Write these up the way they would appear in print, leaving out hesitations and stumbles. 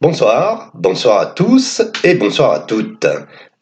Bonsoir à tous et bonsoir à toutes.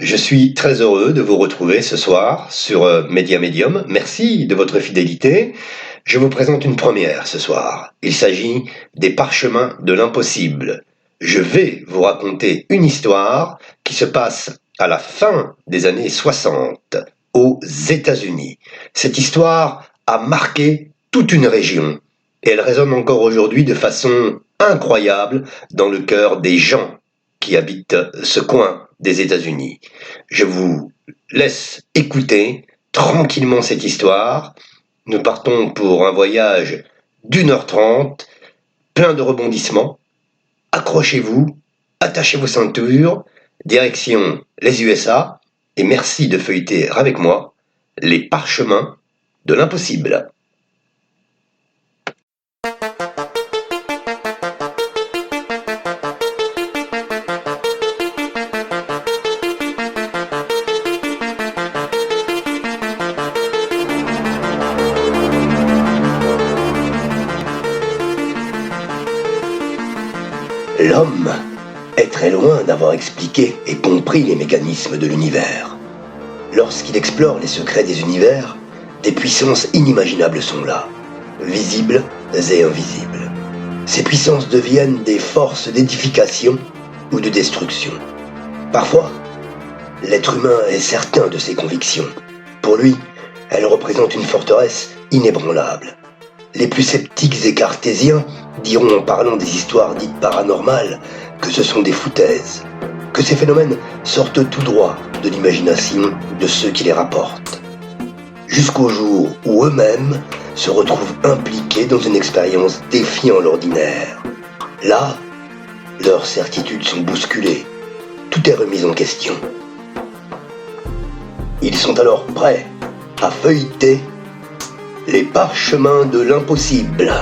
Je suis très heureux de vous retrouver ce soir sur Média Medium. Merci de votre fidélité. Je vous présente une première ce soir. Il s'agit des Parchemins de l'impossible. Je vais vous raconter une histoire qui se passe à la fin des années 60 aux États-Unis. Cette histoire a marqué toute une région et elle résonne encore aujourd'hui de façon incroyable dans le cœur des gens qui habitent ce coin des États-Unis. Je vous laisse écouter tranquillement cette histoire. Nous partons pour un voyage d'1h30, plein de rebondissements. Accrochez-vous, attachez vos ceintures, direction les USA, et merci de feuilleter avec moi les Parchemins de l'impossible. L'homme est très loin d'avoir expliqué et compris les mécanismes de l'univers. Lorsqu'il explore les secrets des univers, des puissances inimaginables sont là, visibles et invisibles. Ces puissances deviennent des forces d'édification ou de destruction. Parfois, l'être humain est certain de ses convictions. Pour lui, elles représentent une forteresse inébranlable. Les plus sceptiques et cartésiens diront en parlant des histoires dites paranormales que ce sont des foutaises, que ces phénomènes sortent tout droit de l'imagination de ceux qui les rapportent. Jusqu'au jour où eux-mêmes se retrouvent impliqués dans une expérience défiant l'ordinaire. Là, leurs certitudes sont bousculées, tout est remis en question. Ils sont alors prêts à feuilleter les Parchemins de l'impossible.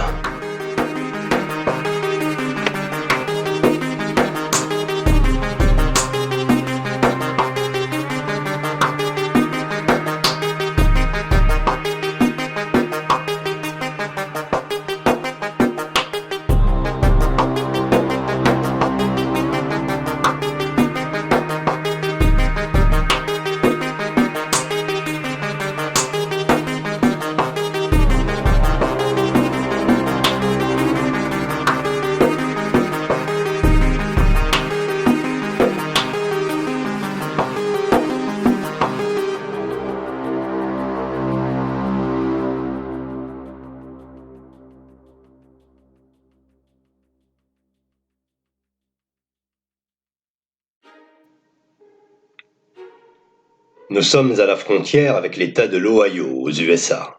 Nous sommes à la frontière avec l'État de l'Ohio, aux USA,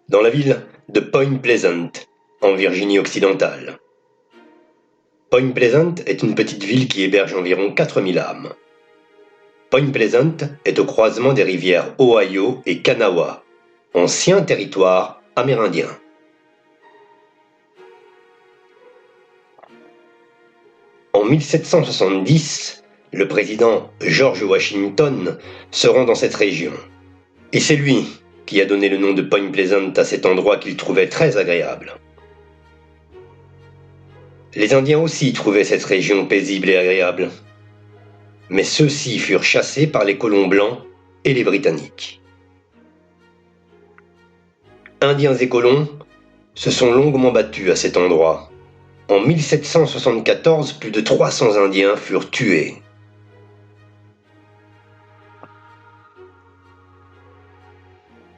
dans la ville de Point Pleasant, en Virginie occidentale. Point Pleasant est une petite ville qui héberge environ 4000 âmes. Point Pleasant est au croisement des rivières Ohio et Kanawha, ancien territoire amérindien. En 1770, le président George Washington se rend dans cette région. Et c'est lui qui a donné le nom de Point Pleasant à cet endroit qu'il trouvait très agréable. Les Indiens aussi trouvaient cette région paisible et agréable. Mais ceux-ci furent chassés par les colons blancs et les Britanniques. Indiens et colons se sont longuement battus à cet endroit. En 1774, plus de 300 Indiens furent tués.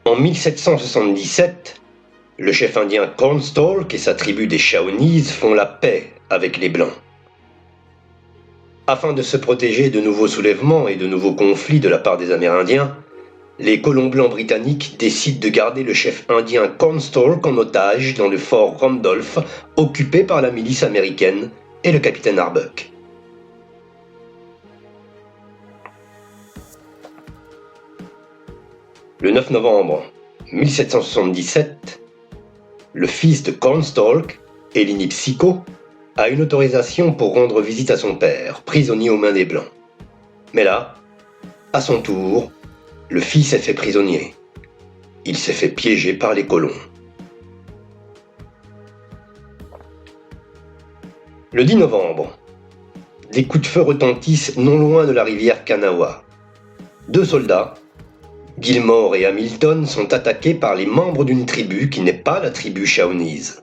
En 1777, le chef indien Cornstalk et sa tribu des Shawnees font la paix avec les Blancs. Afin de se protéger de nouveaux soulèvements et de nouveaux conflits de la part des Amérindiens, les colons blancs britanniques décident de garder le chef indien Cornstalk en otage dans le fort Randolph, occupé par la milice américaine et le capitaine Arbuck. Le 9 novembre 1777, le fils de Cornstalk, Elini Psycho, a une autorisation pour rendre visite à son père, prisonnier aux mains des Blancs. Mais là, à son tour, le fils est fait prisonnier. Il s'est fait piéger par les colons. Le 10 novembre des coups de feu retentissent non loin de la rivière Kanawha. 2 soldats, Gilmore et Hamilton, sont attaqués par les membres d'une tribu qui n'est pas la tribu Shawnese.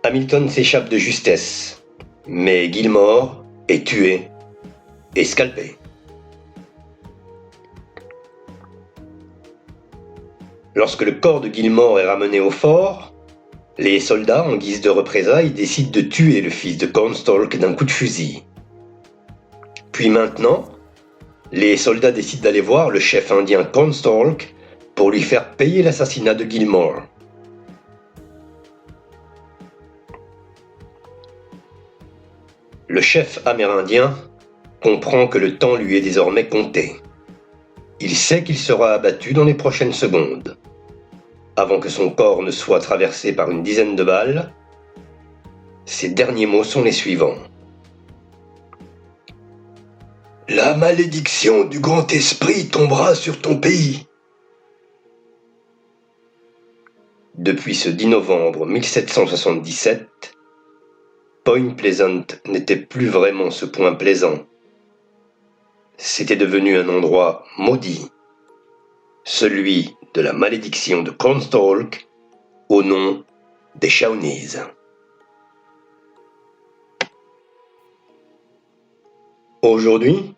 Hamilton s'échappe de justesse, mais Gilmore est tué et scalpé. Lorsque le corps de Gilmore est ramené au fort, les soldats, en guise de représailles, décident de tuer le fils de Cornstalk d'un coup de fusil. Puis maintenant, les soldats décident d'aller voir le chef indien Cornstalk pour lui faire payer l'assassinat de Gilmore. Le chef amérindien comprend que le temps lui est désormais compté. Il sait qu'il sera abattu dans les prochaines secondes. Avant que son corps ne soit traversé par une dizaine de balles, ses derniers mots sont les suivants. « La malédiction du grand esprit tombera sur ton pays. » Depuis ce 10 novembre 1777, Point Pleasant n'était plus vraiment ce point plaisant. C'était devenu un endroit maudit, celui de la malédiction de Cornstalk, au nom des Shawnees. Aujourd'hui,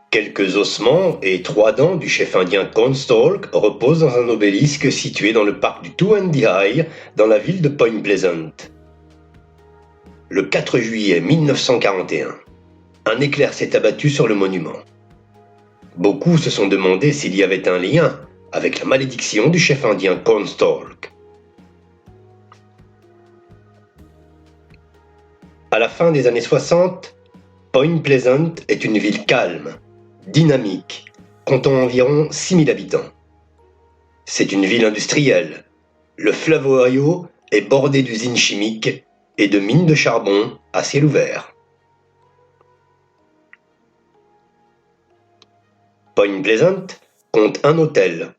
quelques ossements et 3 dents du chef indien Cornstalk reposent dans un obélisque situé dans le parc du Two-and-the-Eye, dans la ville de Point Pleasant. Le 4 juillet 1941, un éclair s'est abattu sur le monument. Beaucoup se sont demandé s'il y avait un lien avec la malédiction du chef indien Cornstalk. À la fin des années 60, Point Pleasant est une ville calme, dynamique, comptant environ 6000 habitants. C'est une ville industrielle. Le fleuve Ohio est bordé d'usines chimiques et de mines de charbon à ciel ouvert. Point Pleasant compte un hôtel,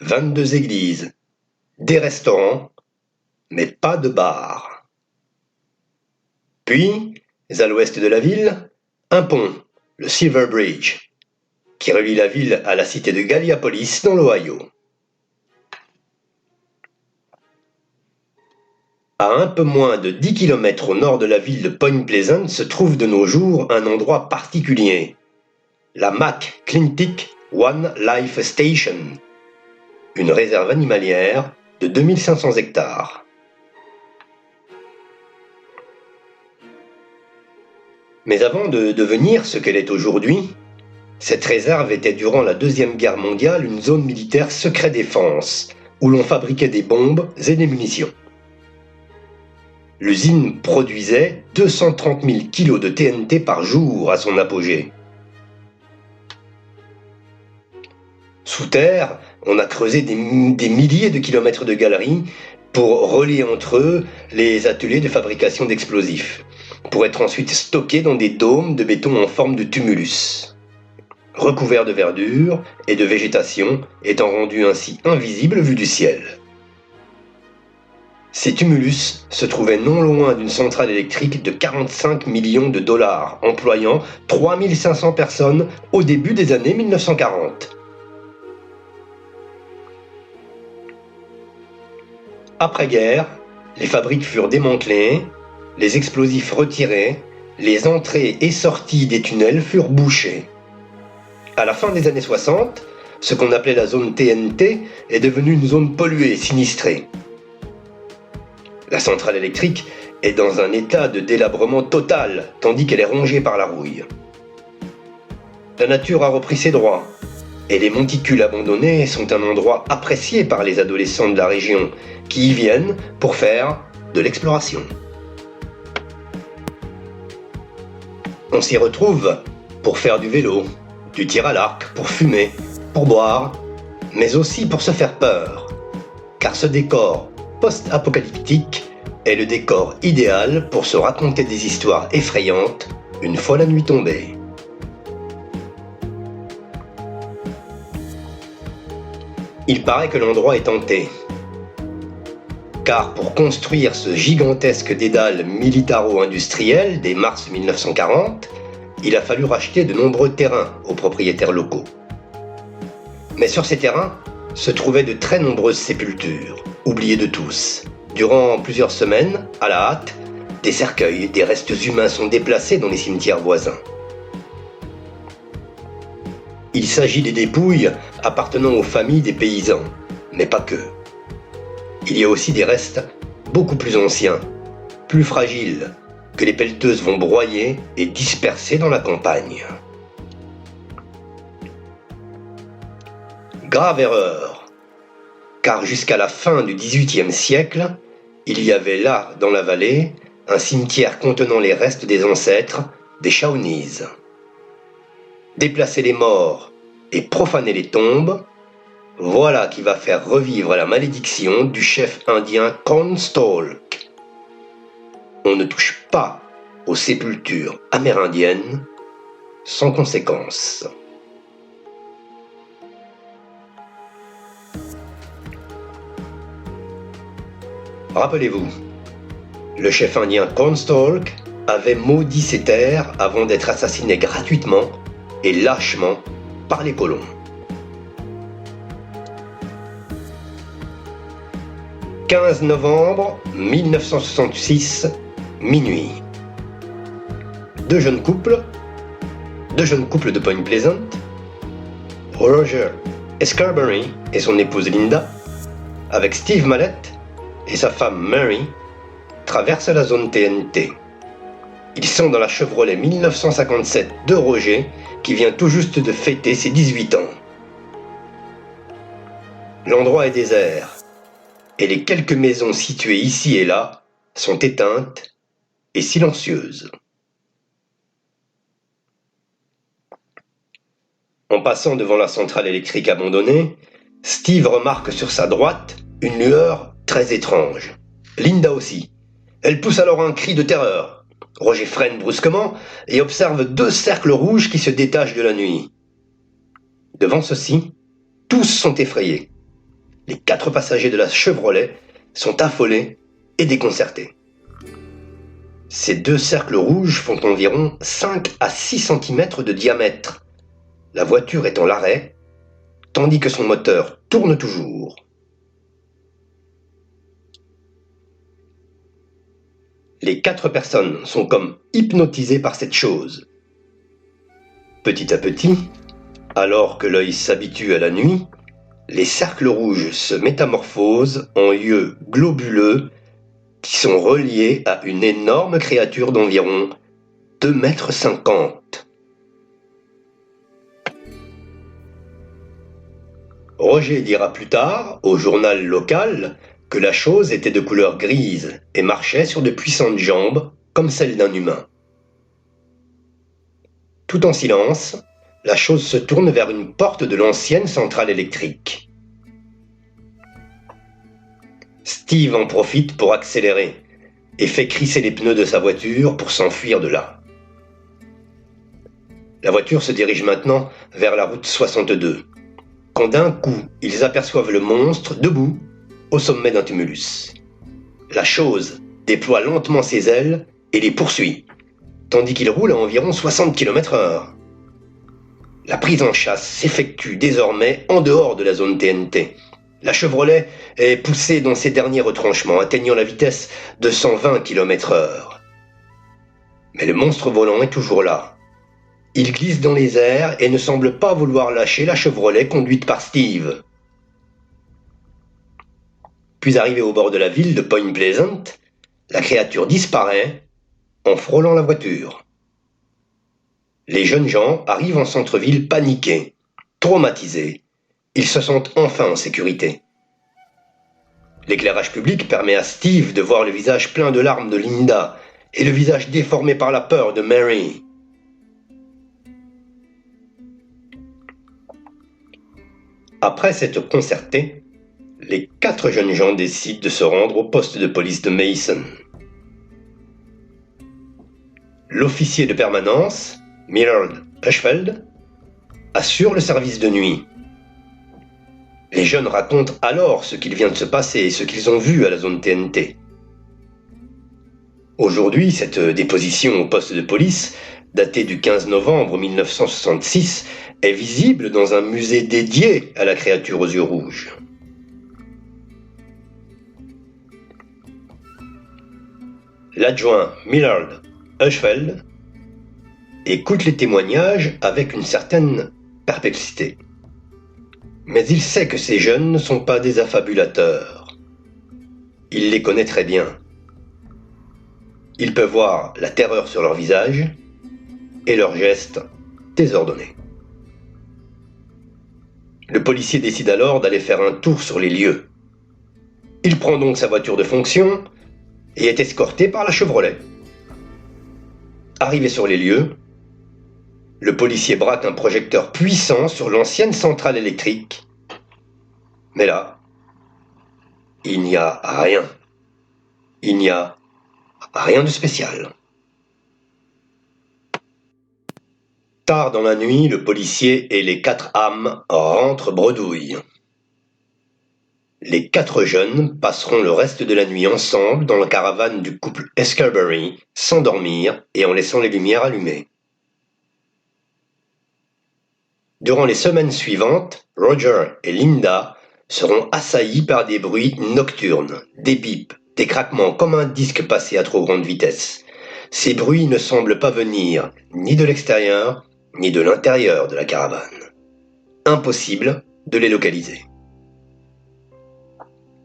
22 églises, des restaurants, mais pas de bar. Puis, à l'ouest de la ville, un pont, le Silver Bridge, qui relie la ville à la cité de Gallipolis dans l'Ohio. À un peu moins de 10 km au nord de la ville de Point Pleasant se trouve de nos jours un endroit particulier, la McClintic One Life Station, une réserve animalière de 2500 hectares. Mais avant de devenir ce qu'elle est aujourd'hui, cette réserve était durant la Deuxième Guerre mondiale une zone militaire secret défense, où l'on fabriquait des bombes et des munitions. L'usine produisait 230 000 kg de TNT par jour à son apogée. Sous terre, on a creusé des milliers de kilomètres de galeries pour relier entre eux les ateliers de fabrication d'explosifs, pour être ensuite stockés dans des dômes de béton en forme de tumulus, recouverts de verdure et de végétation, étant rendus ainsi invisibles vus du ciel. Ces tumulus se trouvaient non loin d'une centrale électrique de 45 millions de dollars, employant 3500 personnes au début des années 1940. Après-guerre, les fabriques furent démantelées, les explosifs retirés, les entrées et sorties des tunnels furent bouchées. À la fin des années 60, ce qu'on appelait la zone TNT est devenue une zone polluée et sinistrée. La centrale électrique est dans un état de délabrement total, tandis qu'elle est rongée par la rouille. La nature a repris ses droits, et les monticules abandonnés sont un endroit apprécié par les adolescents de la région, qui y viennent pour faire de l'exploration. On s'y retrouve pour faire du vélo, du tir à l'arc, pour fumer, pour boire, mais aussi pour se faire peur, car ce décor post-apocalyptique est le décor idéal pour se raconter des histoires effrayantes une fois la nuit tombée. Il paraît que l'endroit est hanté. car pour construire ce gigantesque dédale militaro-industriel dès mars 1940, il a fallu racheter de nombreux terrains aux propriétaires locaux. Mais sur ces terrains se trouvaient de très nombreuses sépultures, oubliées de tous. Durant plusieurs semaines, à la hâte, des cercueils, des restes humains sont déplacés dans les cimetières voisins. Il s'agit des dépouilles appartenant aux familles des paysans, mais pas que. Il y a aussi des restes beaucoup plus anciens, plus fragiles, que les pelleteuses vont broyer et disperser dans la campagne. Grave erreur, car jusqu'à la fin du XVIIIe siècle, il y avait là, dans la vallée, un cimetière contenant les restes des ancêtres des Shawnees. Déplacer les morts et profaner les tombes, voilà qui va faire revivre la malédiction du chef indien Cornstalk. On ne touche pas aux sépultures amérindiennes sans conséquence. Rappelez-vous, le chef indien Cornstalk avait maudit ces terres avant d'être assassiné gratuitement et lâchement par les colons. 15 novembre 1966, minuit. Deux jeunes couples de Point Pleasant, Roger Scarberry et son épouse Linda, avec Steve Mallette et sa femme Mary, traversent la zone TNT. Ils sont dans la Chevrolet 1957 de Roger, qui vient tout juste de fêter ses 18 ans. L'endroit est désert, et les quelques maisons situées ici et là sont éteintes et silencieuses. En passant devant la centrale électrique abandonnée, Steve remarque sur sa droite une lueur très étrange. Linda aussi. Elle pousse alors un cri de terreur. Roger freine brusquement et observe deux cercles rouges qui se détachent de la nuit. Devant ceux-ci, tous sont effrayés. Les 4 passagers de la Chevrolet sont affolés et déconcertés. Ces deux cercles rouges font environ 5 à 6 cm de diamètre. La voiture est en l'arrêt, tandis que son moteur tourne toujours. Les 4 personnes sont comme hypnotisées par cette chose. Petit à petit, alors que l'œil s'habitue à la nuit, les cercles rouges se métamorphosent en yeux globuleux qui sont reliés à une énorme créature d'environ 2,50 m. Roger dira plus tard, au journal local, que la chose était de couleur grise et marchait sur de puissantes jambes comme celles d'un humain. Tout en silence, la chose se tourne vers une porte de l'ancienne centrale électrique. Steve en profite pour accélérer et fait crisser les pneus de sa voiture pour s'enfuir de là. La voiture se dirige maintenant vers la route 62, quand d'un coup ils aperçoivent le monstre debout au sommet d'un tumulus. La chose déploie lentement ses ailes et les poursuit, tandis qu'il roule à environ 60 km/h. La prise en chasse s'effectue désormais en dehors de la zone TNT. La Chevrolet est poussée dans ses derniers retranchements, atteignant la vitesse de 120 km/h. Mais le monstre volant est toujours là. Il glisse dans les airs et ne semble pas vouloir lâcher la Chevrolet conduite par Steve. Puis arrivé au bord de la ville de Point Pleasant, la créature disparaît en frôlant la voiture. Les jeunes gens arrivent en centre-ville paniqués, traumatisés. Ils se sentent enfin en sécurité. L'éclairage public permet à Steve de voir le visage plein de larmes de Linda et le visage déformé par la peur de Mary. Après s'être concertés, les 4 jeunes gens décident de se rendre au poste de police de Mason. L'officier de permanence, Millard Hirschfeld, assure le service de nuit. Les jeunes racontent alors ce qu'il vient de se passer et ce qu'ils ont vu à la zone TNT. Aujourd'hui, cette déposition au poste de police, datée du 15 novembre 1966, est visible dans un musée dédié à la créature aux yeux rouges. L'adjoint Millard Hushfeld écoute les témoignages avec une certaine perplexité. Mais il sait que ces jeunes ne sont pas des affabulateurs. Il les connaît très bien. Il peut voir la terreur sur leur visage et leurs gestes désordonnés. Le policier décide alors d'aller faire un tour sur les lieux. Il prend donc sa voiture de fonction et est escorté par la Chevrolet. Arrivé sur les lieux, le policier braque un projecteur puissant sur l'ancienne centrale électrique. Mais là, il n'y a rien. Il n'y a rien de spécial. Tard dans la nuit, le policier et les 4 âmes rentrent bredouille. Les 4 jeunes passeront le reste de la nuit ensemble dans la caravane du couple Escarberry, sans dormir et en laissant les lumières allumées. Durant les semaines suivantes, Roger et Linda seront assaillis par des bruits nocturnes, des bips, des craquements comme un disque passé à trop grande vitesse. Ces bruits ne semblent pas venir ni de l'extérieur, ni de l'intérieur de la caravane. Impossible de les localiser.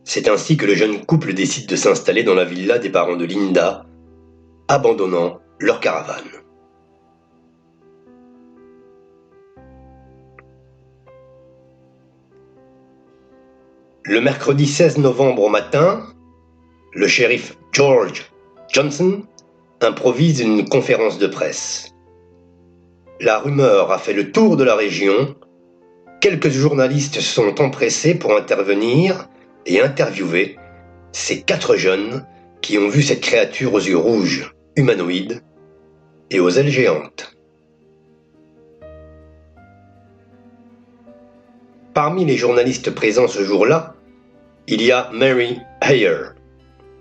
C'est ainsi que le jeune couple décide de s'installer dans la villa des parents de Linda, abandonnant leur caravane. Le mercredi 16 novembre au matin, le shérif George Johnson improvise une conférence de presse. La rumeur a fait le tour de la région. Quelques journalistes se sont empressés pour intervenir et interviewer ces 4 jeunes qui ont vu cette créature aux yeux rouges, humanoïde et aux ailes géantes. Parmi les journalistes présents ce jour-là, il y a Mary Heyer.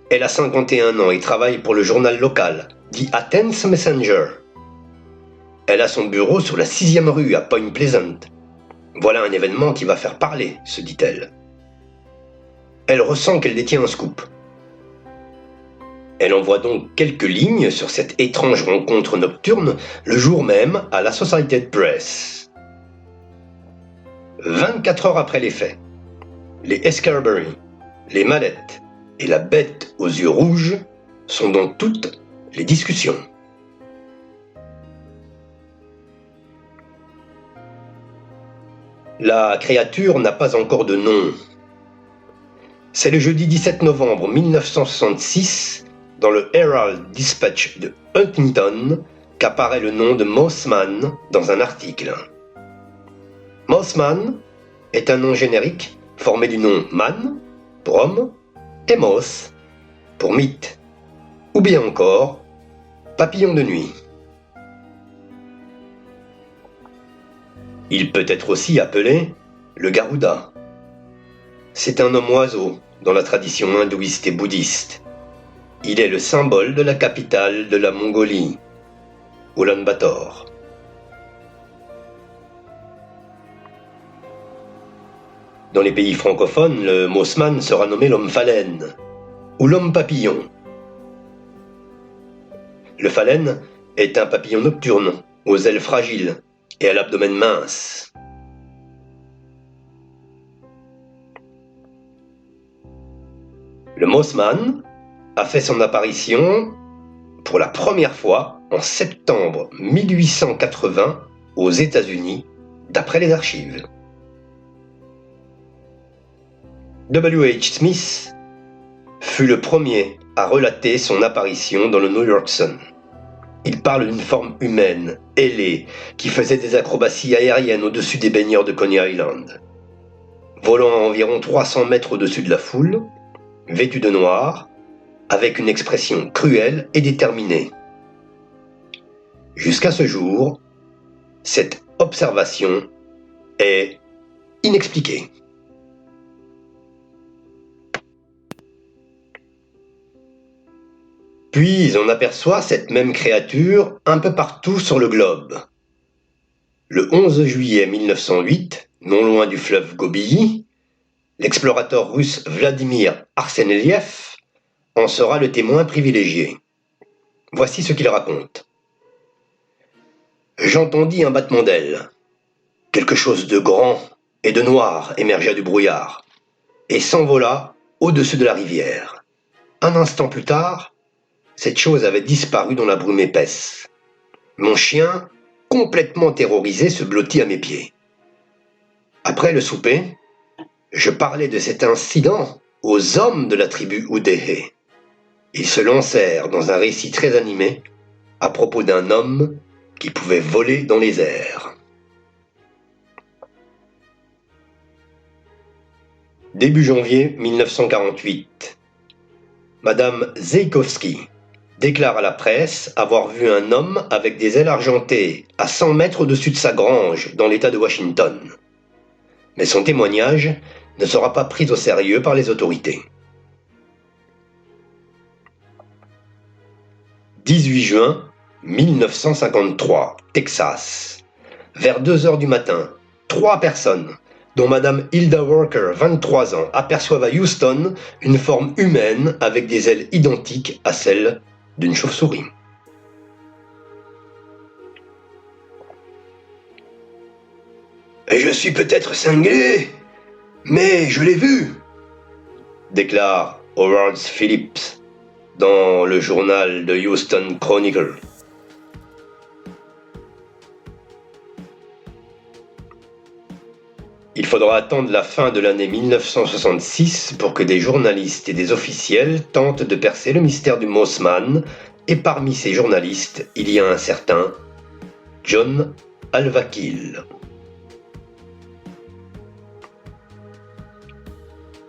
Elle a 51 ans et travaille pour le journal local, The Athens Messenger. Elle a son bureau sur la 6e rue à Point Pleasant. Voilà un événement qui va faire parler, se dit-elle. Elle ressent qu'elle détient un scoop. Elle envoie donc quelques lignes sur cette étrange rencontre nocturne le jour même à l'Associated Press. 24 heures après les faits, les Escarberry, les mallettes et la bête aux yeux rouges sont dans toutes les discussions. La créature n'a pas encore de nom. C'est le jeudi 17 novembre 1966, dans le Herald Dispatch de Huntington, qu'apparaît le nom de Mothman dans un article. Mothman est un nom générique formé du nom man pour homme et moth pour mythe, ou bien encore papillon de nuit. Il peut être aussi appelé le Garuda. C'est un homme-oiseau dans la tradition hindouiste et bouddhiste. Il est le symbole de la capitale de la Mongolie, Ulaanbaatar. Dans les pays francophones, le Mothman sera nommé l'homme phalène ou l'homme papillon. Le phalène est un papillon nocturne, aux ailes fragiles et à l'abdomen mince. Le Mothman a fait son apparition pour la première fois en septembre 1880 aux États-Unis, d'après les archives. W.H. Smith fut le premier à relater son apparition dans le New York Sun. Il parle d'une forme humaine, ailée, qui faisait des acrobaties aériennes au-dessus des baigneurs de Coney Island. Volant à environ 300 mètres au-dessus de la foule, vêtu de noir, avec une expression cruelle et déterminée. Jusqu'à ce jour, cette observation est inexpliquée. Puis on aperçoit cette même créature un peu partout sur le globe. Le 11 juillet 1908, non loin du fleuve Gobi, l'explorateur russe Vladimir Arseneliev en sera le témoin privilégié. Voici ce qu'il raconte. J'entendis un battement d'ailes. Quelque chose de grand et de noir émergea du brouillard et s'envola au-dessus de la rivière. Un instant plus tard, cette chose avait disparu dans la brume épaisse. Mon chien, complètement terrorisé, se blottit à mes pieds. Après le souper, je parlais de cet incident aux hommes de la tribu Oudéhé. Ils se lancèrent dans un récit très animé à propos d'un homme qui pouvait voler dans les airs. Début janvier 1948. Madame Zeïkovski déclare à la presse avoir vu un homme avec des ailes argentées à 100 mètres au-dessus de sa grange dans l'État de Washington. Mais son témoignage ne sera pas pris au sérieux par les autorités. 18 juin 1953, Texas. Vers 2 heures du matin, 3 personnes, dont Madame Hilda Walker, 23 ans, aperçoivent à Houston une forme humaine avec des ailes identiques à celles d'une chauve-souris. Je suis peut-être cinglé, mais je l'ai vu, déclare Howard Phillips dans le journal The Houston Chronicle. Il faudra attendre la fin de l'année 1966 pour que des journalistes et des officiels tentent de percer le mystère du Mothman, et parmi ces journalistes, il y a un certain John Al-Wakil.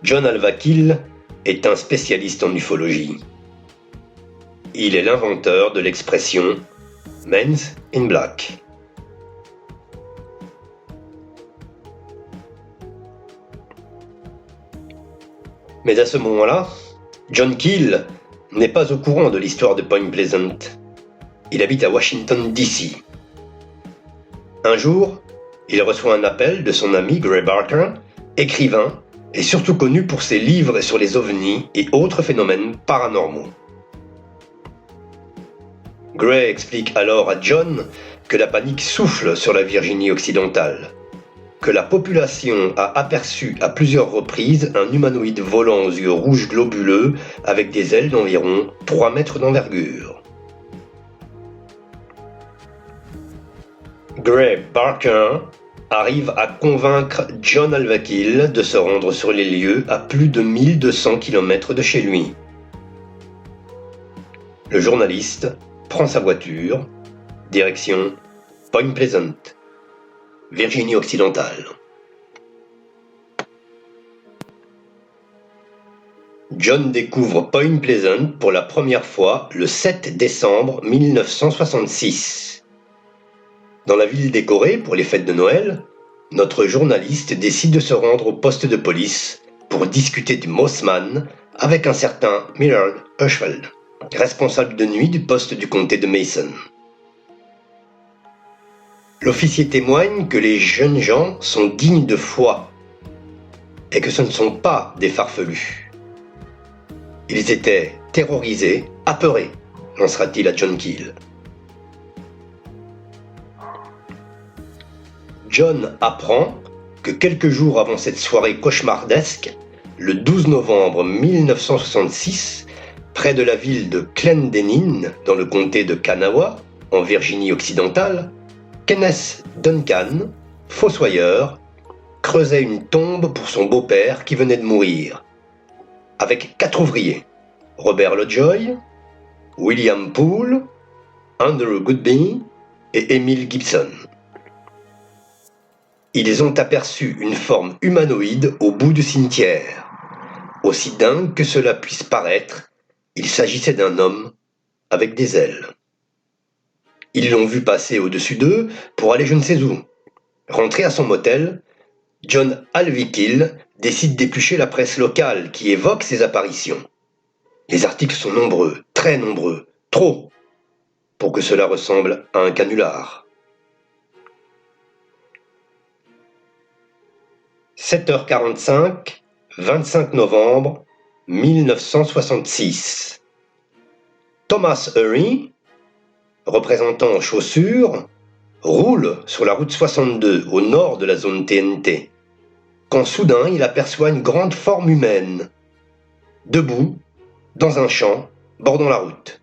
John Al-Wakil est un spécialiste en ufologie. Il est l'inventeur de l'expression « Men in Black ». Mais à ce moment-là, John Keel n'est pas au courant de l'histoire de Point Pleasant. Il habite à Washington, D.C. Un jour, il reçoit un appel de son ami Gray Barker, écrivain et surtout connu pour ses livres sur les ovnis et autres phénomènes paranormaux. Gray explique alors à John que la panique souffle sur la Virginie occidentale, que la population a aperçu à plusieurs reprises un humanoïde volant aux yeux rouges globuleux avec des ailes d'environ 3 mètres d'envergure. Gray Barker arrive à convaincre John Al-Wakil de se rendre sur les lieux à plus de 1200 km de chez lui. Le journaliste prend sa voiture, direction Point Pleasant, Virginie occidentale. John découvre Point Pleasant pour la première fois le 7 décembre 1966. Dans la ville décorée pour les fêtes de Noël, notre journaliste décide de se rendre au poste de police pour discuter du Mothman avec un certain Millard Hirschfeld, responsable de nuit du poste du comté de Mason. L'officier témoigne que les jeunes gens sont dignes de foi et que ce ne sont pas des farfelus. Ils étaient terrorisés, apeurés, lancera-t-il à John Keel. John apprend que quelques jours avant cette soirée cauchemardesque, le 12 novembre 1966, près de la ville de Clendenin, dans le comté de Kanawha, en Virginie occidentale, Kenneth Duncan, fossoyeur, creusait une tombe pour son beau-père qui venait de mourir, avec 4 ouvriers, Robert Lovejoy, William Poole, Andrew Goodby et Emil Gibson. Ils ont aperçu une forme humanoïde au bout du cimetière. Aussi dingue que cela puisse paraître, il s'agissait d'un homme avec des ailes. Ils l'ont vu passer au-dessus d'eux pour aller je ne sais où. Rentré à son motel, John Al-Wakil décide d'éplucher la presse locale qui évoque ces apparitions. Les articles sont nombreux, très nombreux, trop, pour que cela ressemble à un canular. 7h45, 25 novembre 1966. Thomas Hurry, représentant en chaussures, roule sur la route 62 au nord de la zone TNT, quand soudain il aperçoit une grande forme humaine, debout, dans un champ, bordant la route.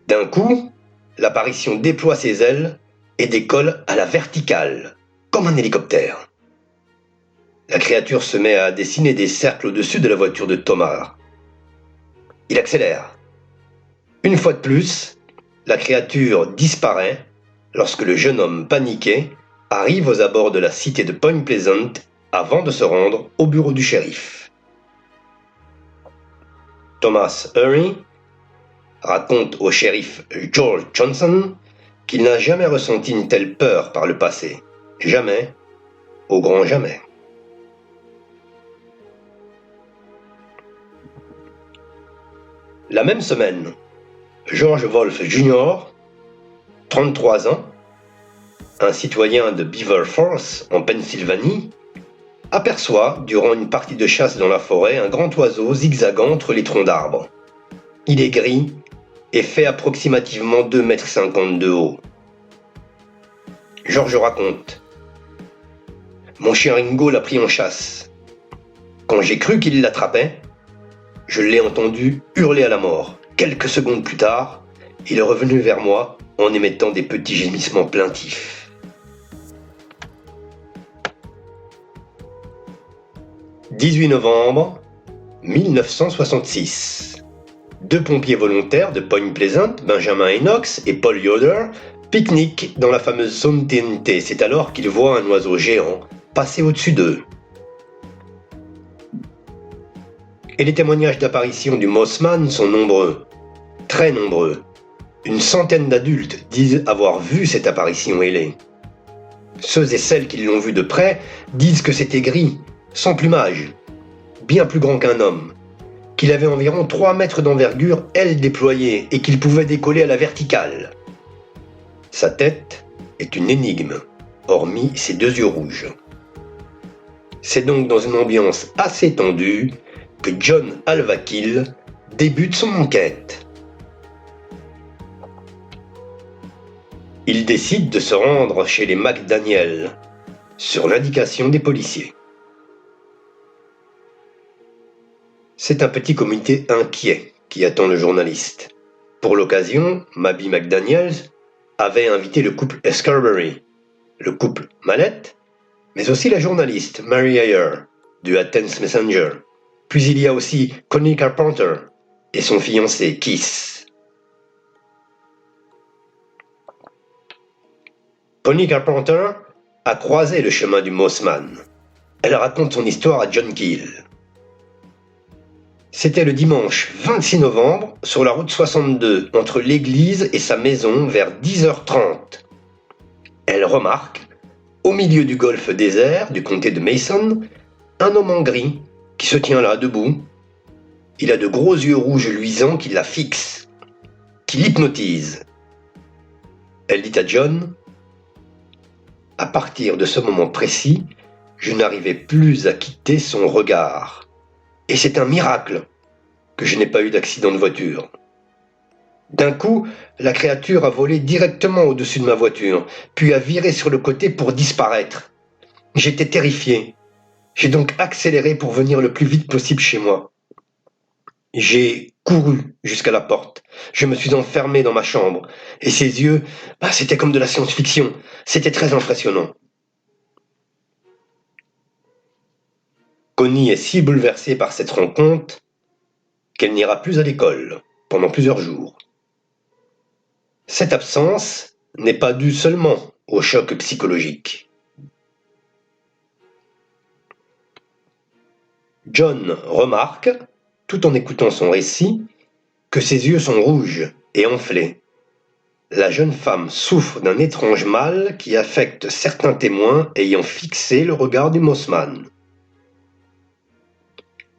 D'un coup, l'apparition déploie ses ailes et décolle à la verticale, comme un hélicoptère. La créature se met à dessiner des cercles au-dessus de la voiture de Thomas. Il accélère. Une fois de plus, la créature disparaît lorsque le jeune homme paniqué arrive aux abords de la cité de Point Pleasant avant de se rendre au bureau du shérif. Thomas Hurry raconte au shérif George Johnson qu'il n'a jamais ressenti une telle peur par le passé. Jamais, au grand jamais. La même semaine, George Wolfe Jr., 33 ans, un citoyen de Beaver Falls, en Pennsylvanie, aperçoit, durant une partie de chasse dans la forêt, un grand oiseau zigzagant entre les troncs d'arbres. Il est gris et fait approximativement 2,50 m de haut. George raconte : « Mon chien Ringo l'a pris en chasse. Quand j'ai cru qu'il l'attrapait, je l'ai entendu hurler à la mort. Quelques secondes plus tard, il est revenu vers moi en émettant des petits gémissements plaintifs. » 18 novembre 1966. Deux pompiers volontaires de Point Pleasant, Benjamin Enox et Paul Yoder, pique-niquent dans la fameuse zone TNT. C'est alors qu'ils voient un oiseau géant passer au-dessus d'eux. Et les témoignages d'apparition du Mossman sont nombreux, très nombreux. Une centaine d'adultes disent avoir vu cette apparition ailée. Ceux et celles qui l'ont vu de près disent que c'était gris, sans plumage, bien plus grand qu'un homme, qu'il avait environ 3 mètres d'envergure, ailes déployées, et qu'il pouvait décoller à la verticale. Sa tête est une énigme, hormis ses 2 yeux rouges. C'est donc dans une ambiance assez tendue que John Alvakill débute son enquête. Il décide de se rendre chez les McDaniel, sur l'indication des policiers. C'est un petit comité inquiet qui attend le journaliste. Pour l'occasion, Mabie McDaniel avait invité le couple Scarberry, le couple Mallette, mais aussi la journaliste Mary Ayer, du Athens Messenger. Puis il y a aussi Connie Carpenter et son fiancé Keith. Connie Carpenter a croisé le chemin du Mossman. Elle raconte son histoire à John Keel. C'était le dimanche 26 novembre, sur la route 62, entre l'église et sa maison, vers 10h30. Elle remarque, au milieu du golfe désert du comté de Mason, un homme en gris qui se tient là, debout. Il a de gros yeux rouges luisants qui la fixent, qui l'hypnotisent. Elle dit à John : « À partir de ce moment précis, je n'arrivais plus à quitter son regard. Et c'est un miracle que je n'ai pas eu d'accident de voiture. » D'un coup, la créature a volé directement au-dessus de ma voiture, puis a viré sur le côté pour disparaître. J'étais terrifié. J'ai donc accéléré pour venir le plus vite possible chez moi. J'ai couru jusqu'à la porte. Je me suis enfermé dans ma chambre. Et ses yeux, c'était comme de la science-fiction. C'était très impressionnant. Connie est si bouleversée par cette rencontre qu'elle n'ira plus à l'école pendant plusieurs jours. Cette absence n'est pas due seulement au choc psychologique. John remarque, tout en écoutant son récit, que ses yeux sont rouges et enflés. La jeune femme souffre d'un étrange mal qui affecte certains témoins ayant fixé le regard du Mossman.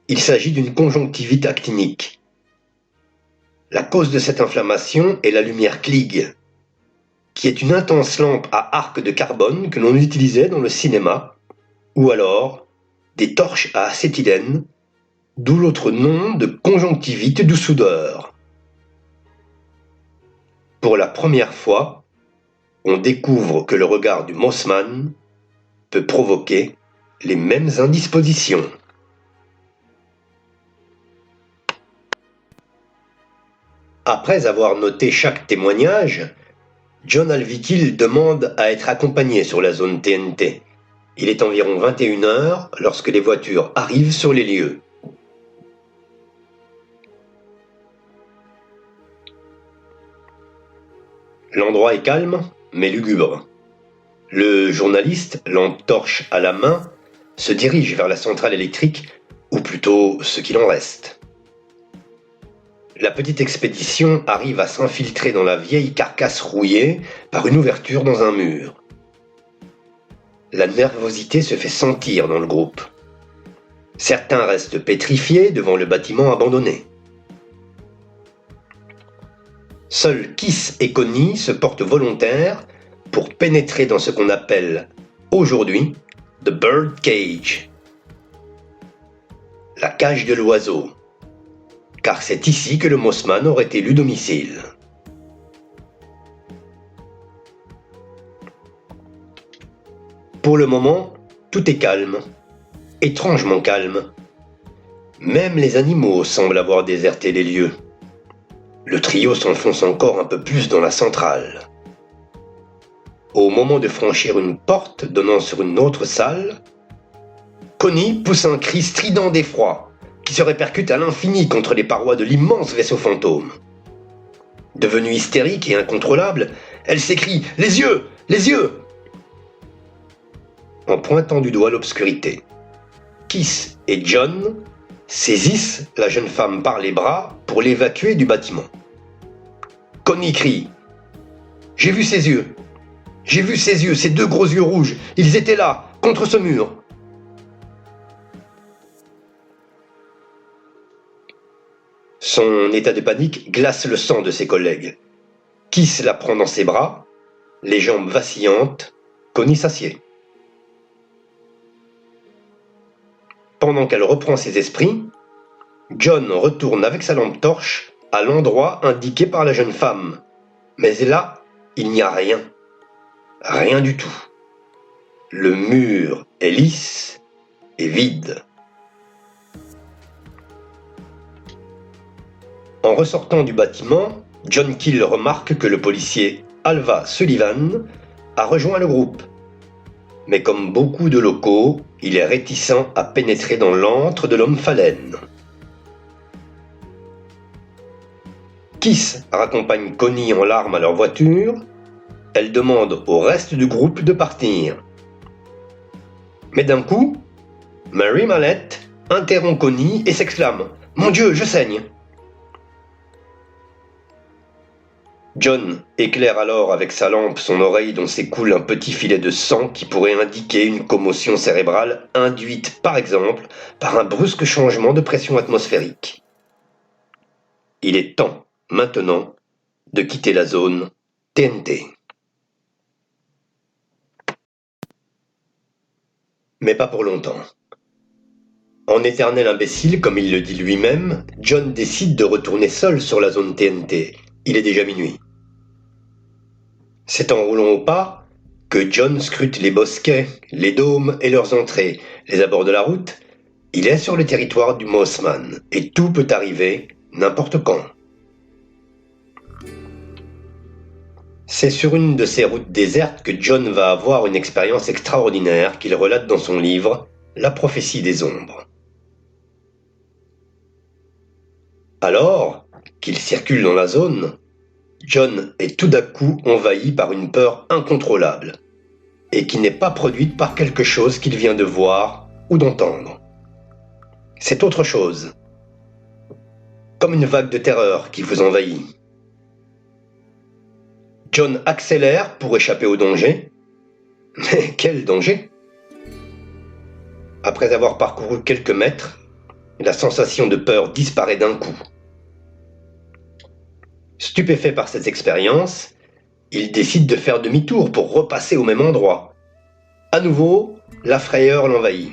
Il s'agit d'une conjonctivite actinique, La cause de cette inflammation est la lumière Klieg, qui est une intense lampe à arc de carbone que l'on utilisait dans le cinéma, ou alors des torches à acétylène, d'où l'autre nom de conjonctivite du soudeur. Pour la première fois, on découvre que le regard du Mossman peut provoquer les mêmes indispositions. Après avoir noté chaque témoignage, John Alvikil demande à être accompagné sur la zone TNT. Il est environ 21h lorsque les voitures arrivent sur les lieux. L'endroit est calme, mais lugubre. Le journaliste, lampe torche à la main, se dirige vers la centrale électrique, ou plutôt ce qu'il en reste. La petite expédition arrive à s'infiltrer dans la vieille carcasse rouillée par une ouverture dans un mur. La nervosité se fait sentir dans le groupe. Certains restent pétrifiés devant le bâtiment abandonné. Seuls Kiss et Connie se portent volontaires pour pénétrer dans ce qu'on appelle aujourd'hui The Bird Cage, la cage de l'oiseau, car c'est ici que le Mossman aurait élu domicile. Pour le moment, tout est calme, étrangement calme. Même les animaux semblent avoir déserté les lieux. Le trio s'enfonce encore un peu plus dans la centrale. Au moment de franchir une porte donnant sur une autre salle, Connie pousse un cri strident d'effroi qui se répercute à l'infini contre les parois de l'immense vaisseau fantôme. Devenue hystérique et incontrôlable, elle s'écrie « Les yeux! Les yeux !» en pointant du doigt l'obscurité. Kiss et John saisissent la jeune femme par les bras pour l'évacuer du bâtiment. Connie crie « J'ai vu ses yeux! J'ai vu ses yeux, ces deux gros yeux rouges! Ils étaient là, contre ce mur !» Son état de panique glace le sang de ses collègues. Kiss la prend dans ses bras, les jambes vacillantes, Connie s'assied. Pendant qu'elle reprend ses esprits, John retourne avec sa lampe torche à l'endroit indiqué par la jeune femme. Mais là, il n'y a rien. Rien du tout. Le mur est lisse et vide. En ressortant du bâtiment, John Keel remarque que le policier Alva Sullivan a rejoint le groupe. Mais comme beaucoup de locaux, il est réticent à pénétrer dans l'antre de l'homme phalène. Kiss raccompagne Connie en larmes à leur voiture. Elle demande au reste du groupe de partir. Mais d'un coup, Mary Mallette interrompt Connie et s'exclame « Mon Dieu, je saigne !» John éclaire alors avec sa lampe son oreille dont s'écoule un petit filet de sang qui pourrait indiquer une commotion cérébrale induite par exemple par un brusque changement de pression atmosphérique. Il est temps, maintenant, de quitter la zone TNT. Mais pas pour longtemps. En éternel imbécile, comme il le dit lui-même, John décide de retourner seul sur la zone TNT. Il est déjà minuit. C'est en roulant au pas que John scrute les bosquets, les dômes et leurs entrées, les abords de la route. Il est sur le territoire du Mossman, et tout peut arriver n'importe quand. C'est sur une de ces routes désertes que John va avoir une expérience extraordinaire qu'il relate dans son livre « La prophétie des ombres ». Alors qu'il circule dans la zone, John est tout d'un coup envahi par une peur incontrôlable, et qui n'est pas produite par quelque chose qu'il vient de voir ou d'entendre. C'est autre chose, comme une vague de terreur qui vous envahit. John accélère pour échapper au danger. Mais quel danger! Après avoir parcouru quelques mètres, la sensation de peur disparaît d'un coup. Stupéfait par cette expérience, il décide de faire demi-tour pour repasser au même endroit. À nouveau, la frayeur l'envahit.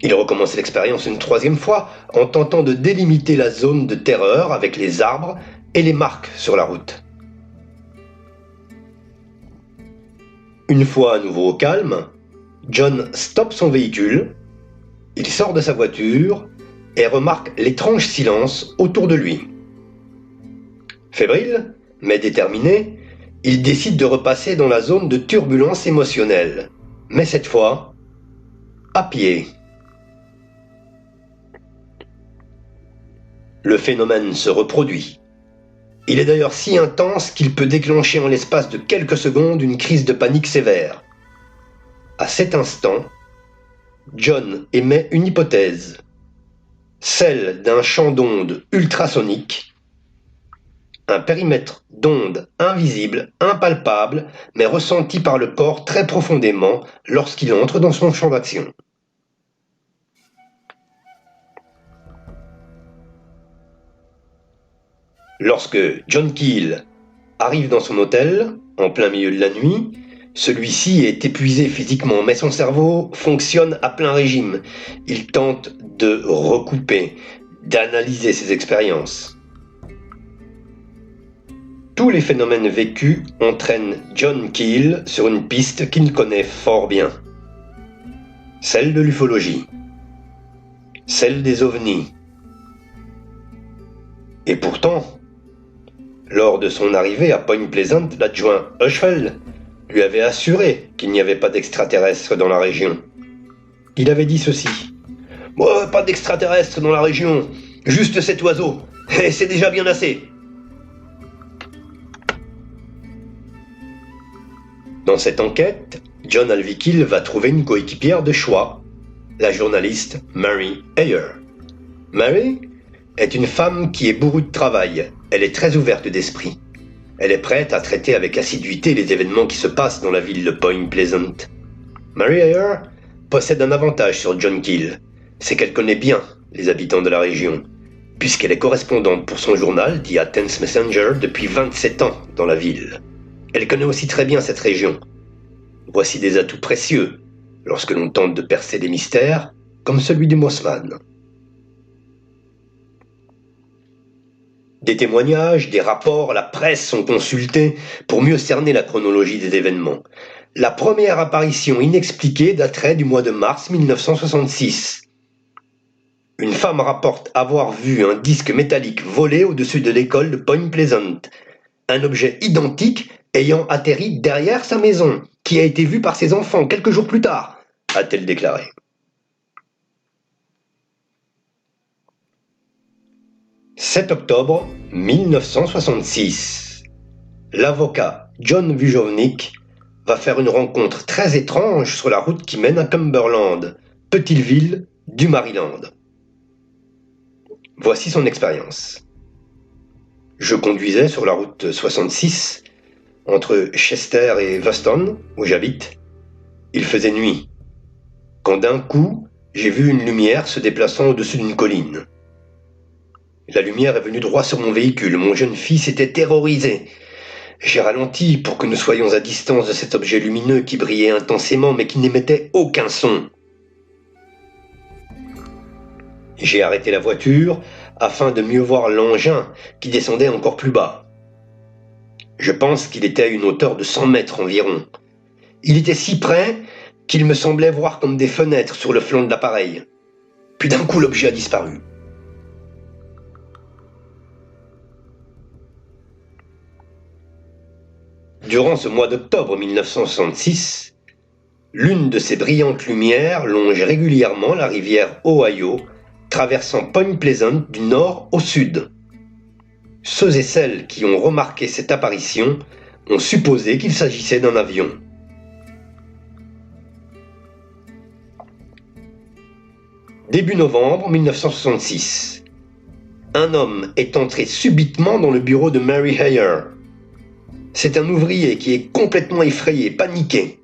Il recommence l'expérience une troisième fois en tentant de délimiter la zone de terreur avec les arbres et les marques sur la route. Une fois à nouveau au calme, John stoppe son véhicule, il sort de sa voiture et remarque l'étrange silence autour de lui. Fébrile, mais déterminé, il décide de repasser dans la zone de turbulence émotionnelle, mais cette fois, à pied. Le phénomène se reproduit. Il est d'ailleurs si intense qu'il peut déclencher en l'espace de quelques secondes une crise de panique sévère. À cet instant, John émet une hypothèse, celle d'un champ d'ondes ultrasonique, un périmètre d'ondes invisible, impalpable, mais ressenti par le corps très profondément lorsqu'il entre dans son champ d'action. Lorsque John Keel arrive dans son hôtel, en plein milieu de la nuit, celui-ci est épuisé physiquement, mais son cerveau fonctionne à plein régime. Il tente de recouper, d'analyser ses expériences. Tous les phénomènes vécus entraînent John Keel sur une piste qu'il connaît fort bien. Celle de l'ufologie, celle des ovnis. Et pourtant, lors de son arrivée à Point Pleasant, l'adjoint Hushfeld lui avait assuré qu'il n'y avait pas d'extraterrestres dans la région. Il avait dit ceci. « Pas d'extraterrestres dans la région, juste cet oiseau, et c'est déjà bien assez. » Dans cette enquête, John Alvikil va trouver une coéquipière de choix, la journaliste Mary Ayer. Mary est une femme qui est bourrue de travail. Elle est très ouverte d'esprit. Elle est prête à traiter avec assiduité les événements qui se passent dans la ville de Point Pleasant. Mary Ayer possède un avantage sur John Keel, c'est qu'elle connaît bien les habitants de la région, puisqu'elle est correspondante pour son journal, The Athens Messenger, depuis 27 ans dans la ville. Elle connaît aussi très bien cette région. Voici des atouts précieux lorsque l'on tente de percer des mystères comme celui du Mossman. Des témoignages, des rapports, la presse sont consultés pour mieux cerner la chronologie des événements. La première apparition inexpliquée daterait du mois de mars 1966. Une femme rapporte avoir vu un disque métallique voler au-dessus de l'école de Point Pleasant, un objet identique ayant atterri derrière sa maison, qui a été vu par ses enfants quelques jours plus tard, a-t-elle déclaré. « 7 octobre 1966. L'avocat John Vujovnik va faire une rencontre très étrange sur la route qui mène à Cumberland, petite ville du Maryland. Voici son expérience. Je conduisais sur la route 66 entre Chester et Weston, où j'habite. Il faisait nuit, quand d'un coup, j'ai vu une lumière se déplaçant au-dessus d'une colline. La lumière est venue droit sur mon véhicule. Mon jeune fils était terrorisé. J'ai ralenti pour que nous soyons à distance de cet objet lumineux qui brillait intensément mais qui n'émettait aucun son. J'ai arrêté la voiture afin de mieux voir l'engin qui descendait encore plus bas. Je pense qu'il était à une hauteur de 100 mètres environ. Il était si près qu'il me semblait voir comme des fenêtres sur le flanc de l'appareil. Puis d'un coup, l'objet a disparu. Durant ce mois d'octobre 1966, l'une de ces brillantes lumières longe régulièrement la rivière Ohio, traversant Point Pleasant du nord au sud. Ceux et celles qui ont remarqué cette apparition ont supposé qu'il s'agissait d'un avion. Début novembre 1966. Un homme est entré subitement dans le bureau de Mary Ayer. C'est un ouvrier qui est complètement effrayé, paniqué.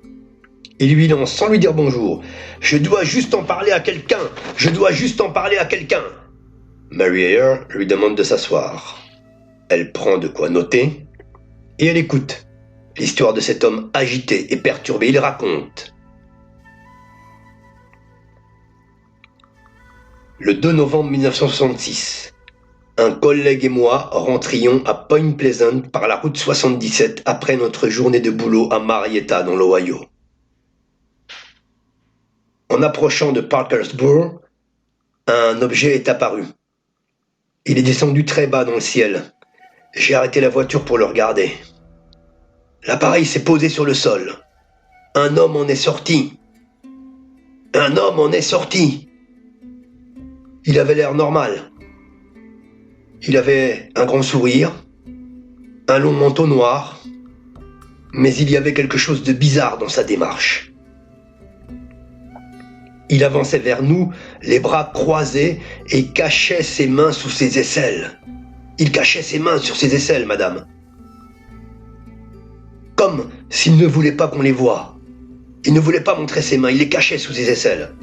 Il lui lance sans lui dire bonjour. « Je dois juste en parler à quelqu'un. Je dois juste en parler à quelqu'un. » Mary Ayer lui demande de s'asseoir. Elle prend de quoi noter et elle écoute l'histoire de cet homme agité et perturbé. Il raconte. Le 2 novembre 1966, un collègue et moi rentrions à Point Pleasant par la route 77 après notre journée de boulot à Marietta dans l'Ohio. En approchant de Parkersburg, un objet est apparu. Il est descendu très bas dans le ciel. J'ai arrêté la voiture pour le regarder. L'appareil s'est posé sur le sol. Un homme en est sorti. Un homme en est sorti. Il avait l'air normal. Il avait un grand sourire, un long manteau noir, mais il y avait quelque chose de bizarre dans sa démarche. Il avançait vers nous, les bras croisés, et cachait ses mains sous ses aisselles. Il cachait ses mains sur ses aisselles, madame. Comme s'il ne voulait pas qu'on les voie. Il ne voulait pas montrer ses mains, il les cachait sous ses aisselles.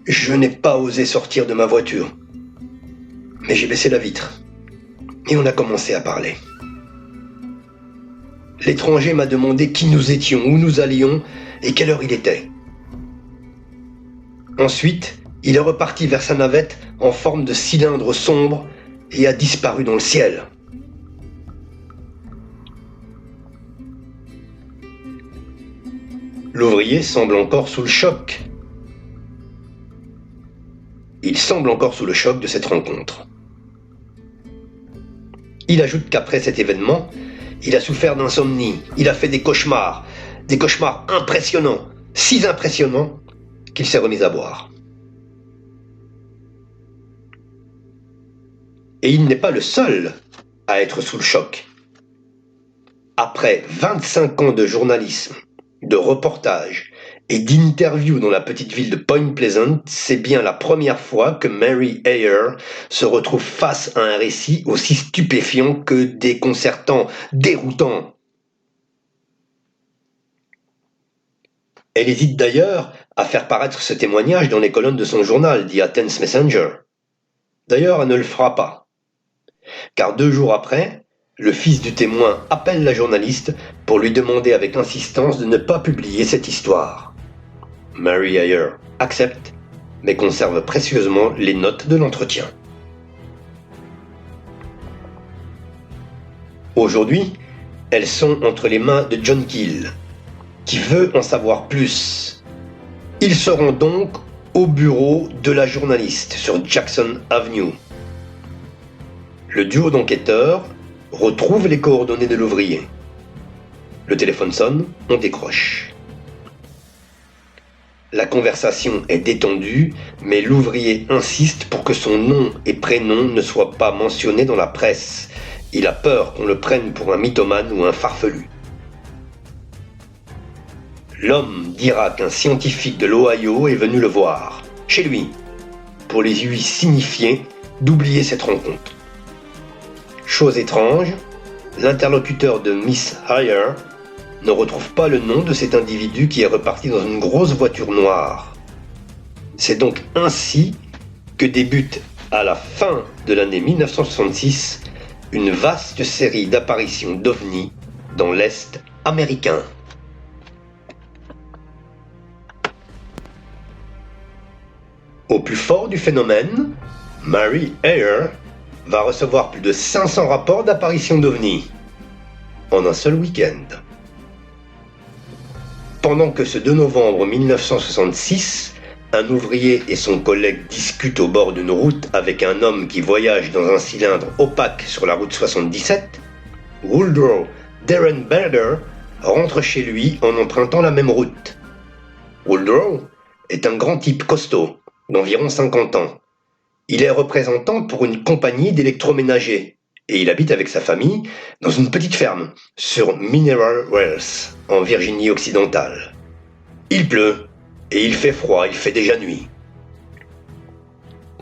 Je n'ai pas osé sortir de ma voiture, mais j'ai baissé la vitre, et on a commencé à parler. L'étranger m'a demandé qui nous étions, où nous allions, et quelle heure il était. Ensuite, il est reparti vers sa navette en forme de cylindre sombre et a disparu dans le ciel. L'ouvrier semble encore sous le choc. Il semble encore sous le choc de cette rencontre. Il ajoute qu'après cet événement, il a souffert d'insomnie, il a fait des cauchemars impressionnants, si impressionnants qu'il s'est remis à boire. Et il n'est pas le seul à être sous le choc. Après 25 ans de journalisme, de reportage et d'interviews dans la petite ville de Point Pleasant, c'est bien la première fois que Mary Ayer se retrouve face à un récit aussi stupéfiant que déconcertant, déroutant. Elle hésite d'ailleurs à faire paraître ce témoignage dans les colonnes de son journal, The Athens Messenger. D'ailleurs, elle ne le fera pas. Car 2 jours après, le fils du témoin appelle la journaliste pour lui demander avec insistance de ne pas publier cette histoire. Mary Ayer accepte, mais conserve précieusement les notes de l'entretien. Aujourd'hui, elles sont entre les mains de John Keel, qui veut en savoir plus. Ils seront donc au bureau de la journaliste sur Jackson Avenue. Le duo d'enquêteurs retrouve les coordonnées de l'ouvrier. Le téléphone sonne, on décroche. La conversation est détendue, mais l'ouvrier insiste pour que son nom et prénom ne soient pas mentionnés dans la presse. Il a peur qu'on le prenne pour un mythomane ou un farfelu. L'homme dira qu'un scientifique de l'Ohio est venu le voir, chez lui, pour lui signifier d'oublier cette rencontre. Chose étrange, l'interlocuteur de Miss Ayer ne retrouve pas le nom de cet individu qui est reparti dans une grosse voiture noire. C'est donc ainsi que débute, à la fin de l'année 1966, une vaste série d'apparitions d'ovnis dans l'Est américain. Au plus fort du phénomène, Mary Ayer va recevoir plus de 500 rapports d'apparitions d'ovnis en un seul week-end. Pendant que ce 2 novembre 1966, un ouvrier et son collègue discutent au bord d'une route avec un homme qui voyage dans un cylindre opaque sur la route 77, Woodrow Derenberger rentre chez lui en empruntant la même route. Woodrow est un grand type costaud, d'environ 50 ans. Il est représentant pour une compagnie d'électroménager et il habite avec sa famille dans une petite ferme sur Mineral Wells, en Virginie occidentale. Il pleut et il fait froid, il fait déjà nuit.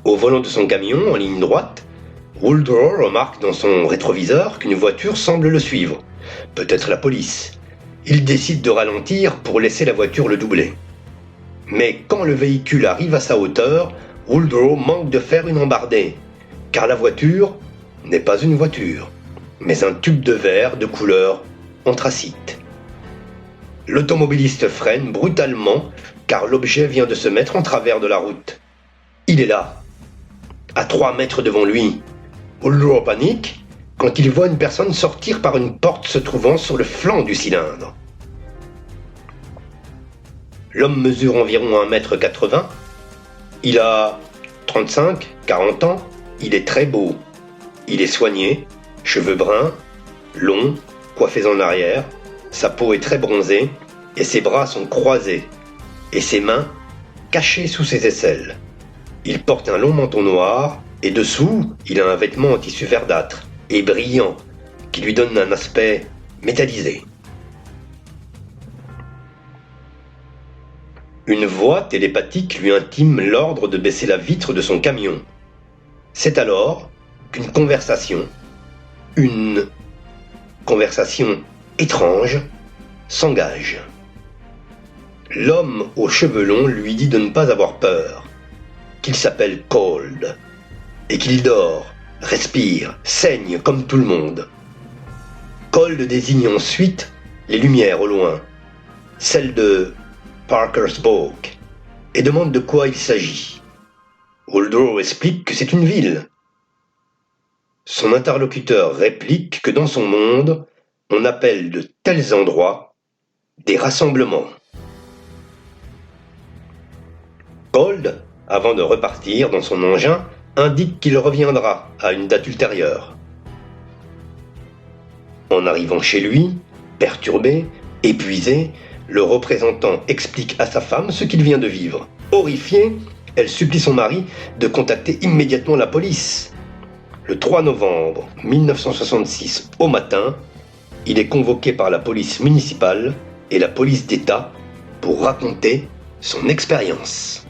Au volant de son camion, en ligne droite, Woodrow remarque dans son rétroviseur qu'une voiture semble le suivre, peut-être la police. Il décide de ralentir pour laisser la voiture le doubler. Mais quand le véhicule arrive à sa hauteur, Woodrow manque de faire une embardée. car la voiture n'est pas une voiture, mais un tube de verre de couleur anthracite. L'automobiliste freine brutalement car l'objet vient de se mettre en travers de la route. Il est là, à 3 mètres devant lui. Woodrow panique quand il voit une personne sortir par une porte se trouvant sur le flanc du cylindre. L'homme mesure environ 1,80 m. Il a 35-40 ans. Il est très beau. Il est soigné, cheveux bruns, longs, coiffés en arrière. Sa peau est très bronzée et ses bras sont croisés et ses mains cachées sous ses aisselles. Il porte un long manteau noir et dessous, il a un vêtement en tissu verdâtre et brillant qui lui donne un aspect métallisé. Une voix télépathique lui intime l'ordre de baisser la vitre de son camion. C'est alors qu'une conversation étrange s'engage. L'homme aux cheveux longs lui dit de ne pas avoir peur, qu'il s'appelle Cold, et qu'il dort, respire, saigne comme tout le monde. Cold désigne ensuite les lumières au loin, celles de Parkersburg, et demande de quoi il s'agit. Woodrow explique que c'est une ville. Son interlocuteur réplique que dans son monde, on appelle de tels endroits des rassemblements. Cold, avant de repartir dans son engin, indique qu'il reviendra à une date ultérieure. En arrivant chez lui, perturbé, épuisé, le représentant explique à sa femme ce qu'il vient de vivre. Horrifiée, elle supplie son mari de contacter immédiatement la police. Le 3 novembre 1966, au matin, il est convoqué par la police municipale et la police d'État pour raconter son expérience.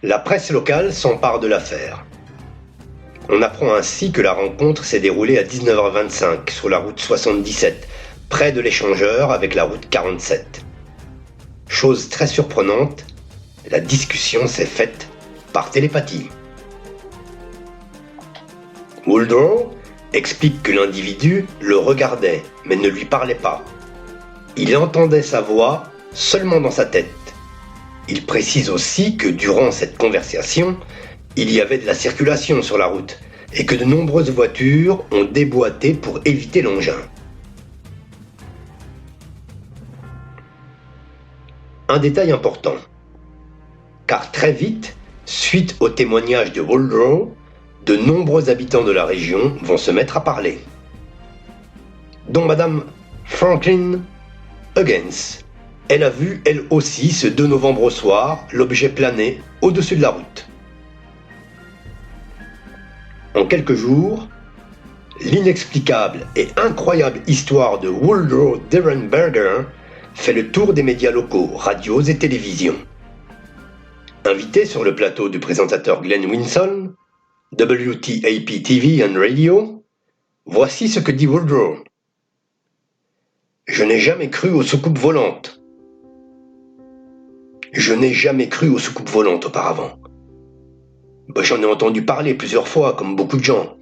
La presse locale s'empare de l'affaire. On apprend ainsi que la rencontre s'est déroulée à 19h25 sur la route 77, près de l'échangeur avec la route 47. Chose très surprenante, la discussion s'est faite par télépathie. Woodrow explique que l'individu le regardait mais ne lui parlait pas. Il entendait sa voix seulement dans sa tête. Il précise aussi que durant cette conversation, il y avait de la circulation sur la route et que de nombreuses voitures ont déboîté pour éviter l'engin. Un détail important, car très vite, suite au témoignage de Woodrow, de nombreux habitants de la région vont se mettre à parler, dont Madame Franklin Huggins. Elle a vu, elle aussi, ce 2 novembre au soir, l'objet planer au-dessus de la route. En quelques jours, l'inexplicable et incroyable histoire de Woodrow Derenberger fait le tour des médias locaux, radios et télévisions. Invité sur le plateau du présentateur Glenn Winson, WTAP TV and Radio, voici ce que dit Woodrow. « Je n'ai jamais cru aux soucoupes volantes. Je n'ai jamais cru aux soucoupes volantes auparavant. J'en ai entendu parler plusieurs fois, comme beaucoup de gens.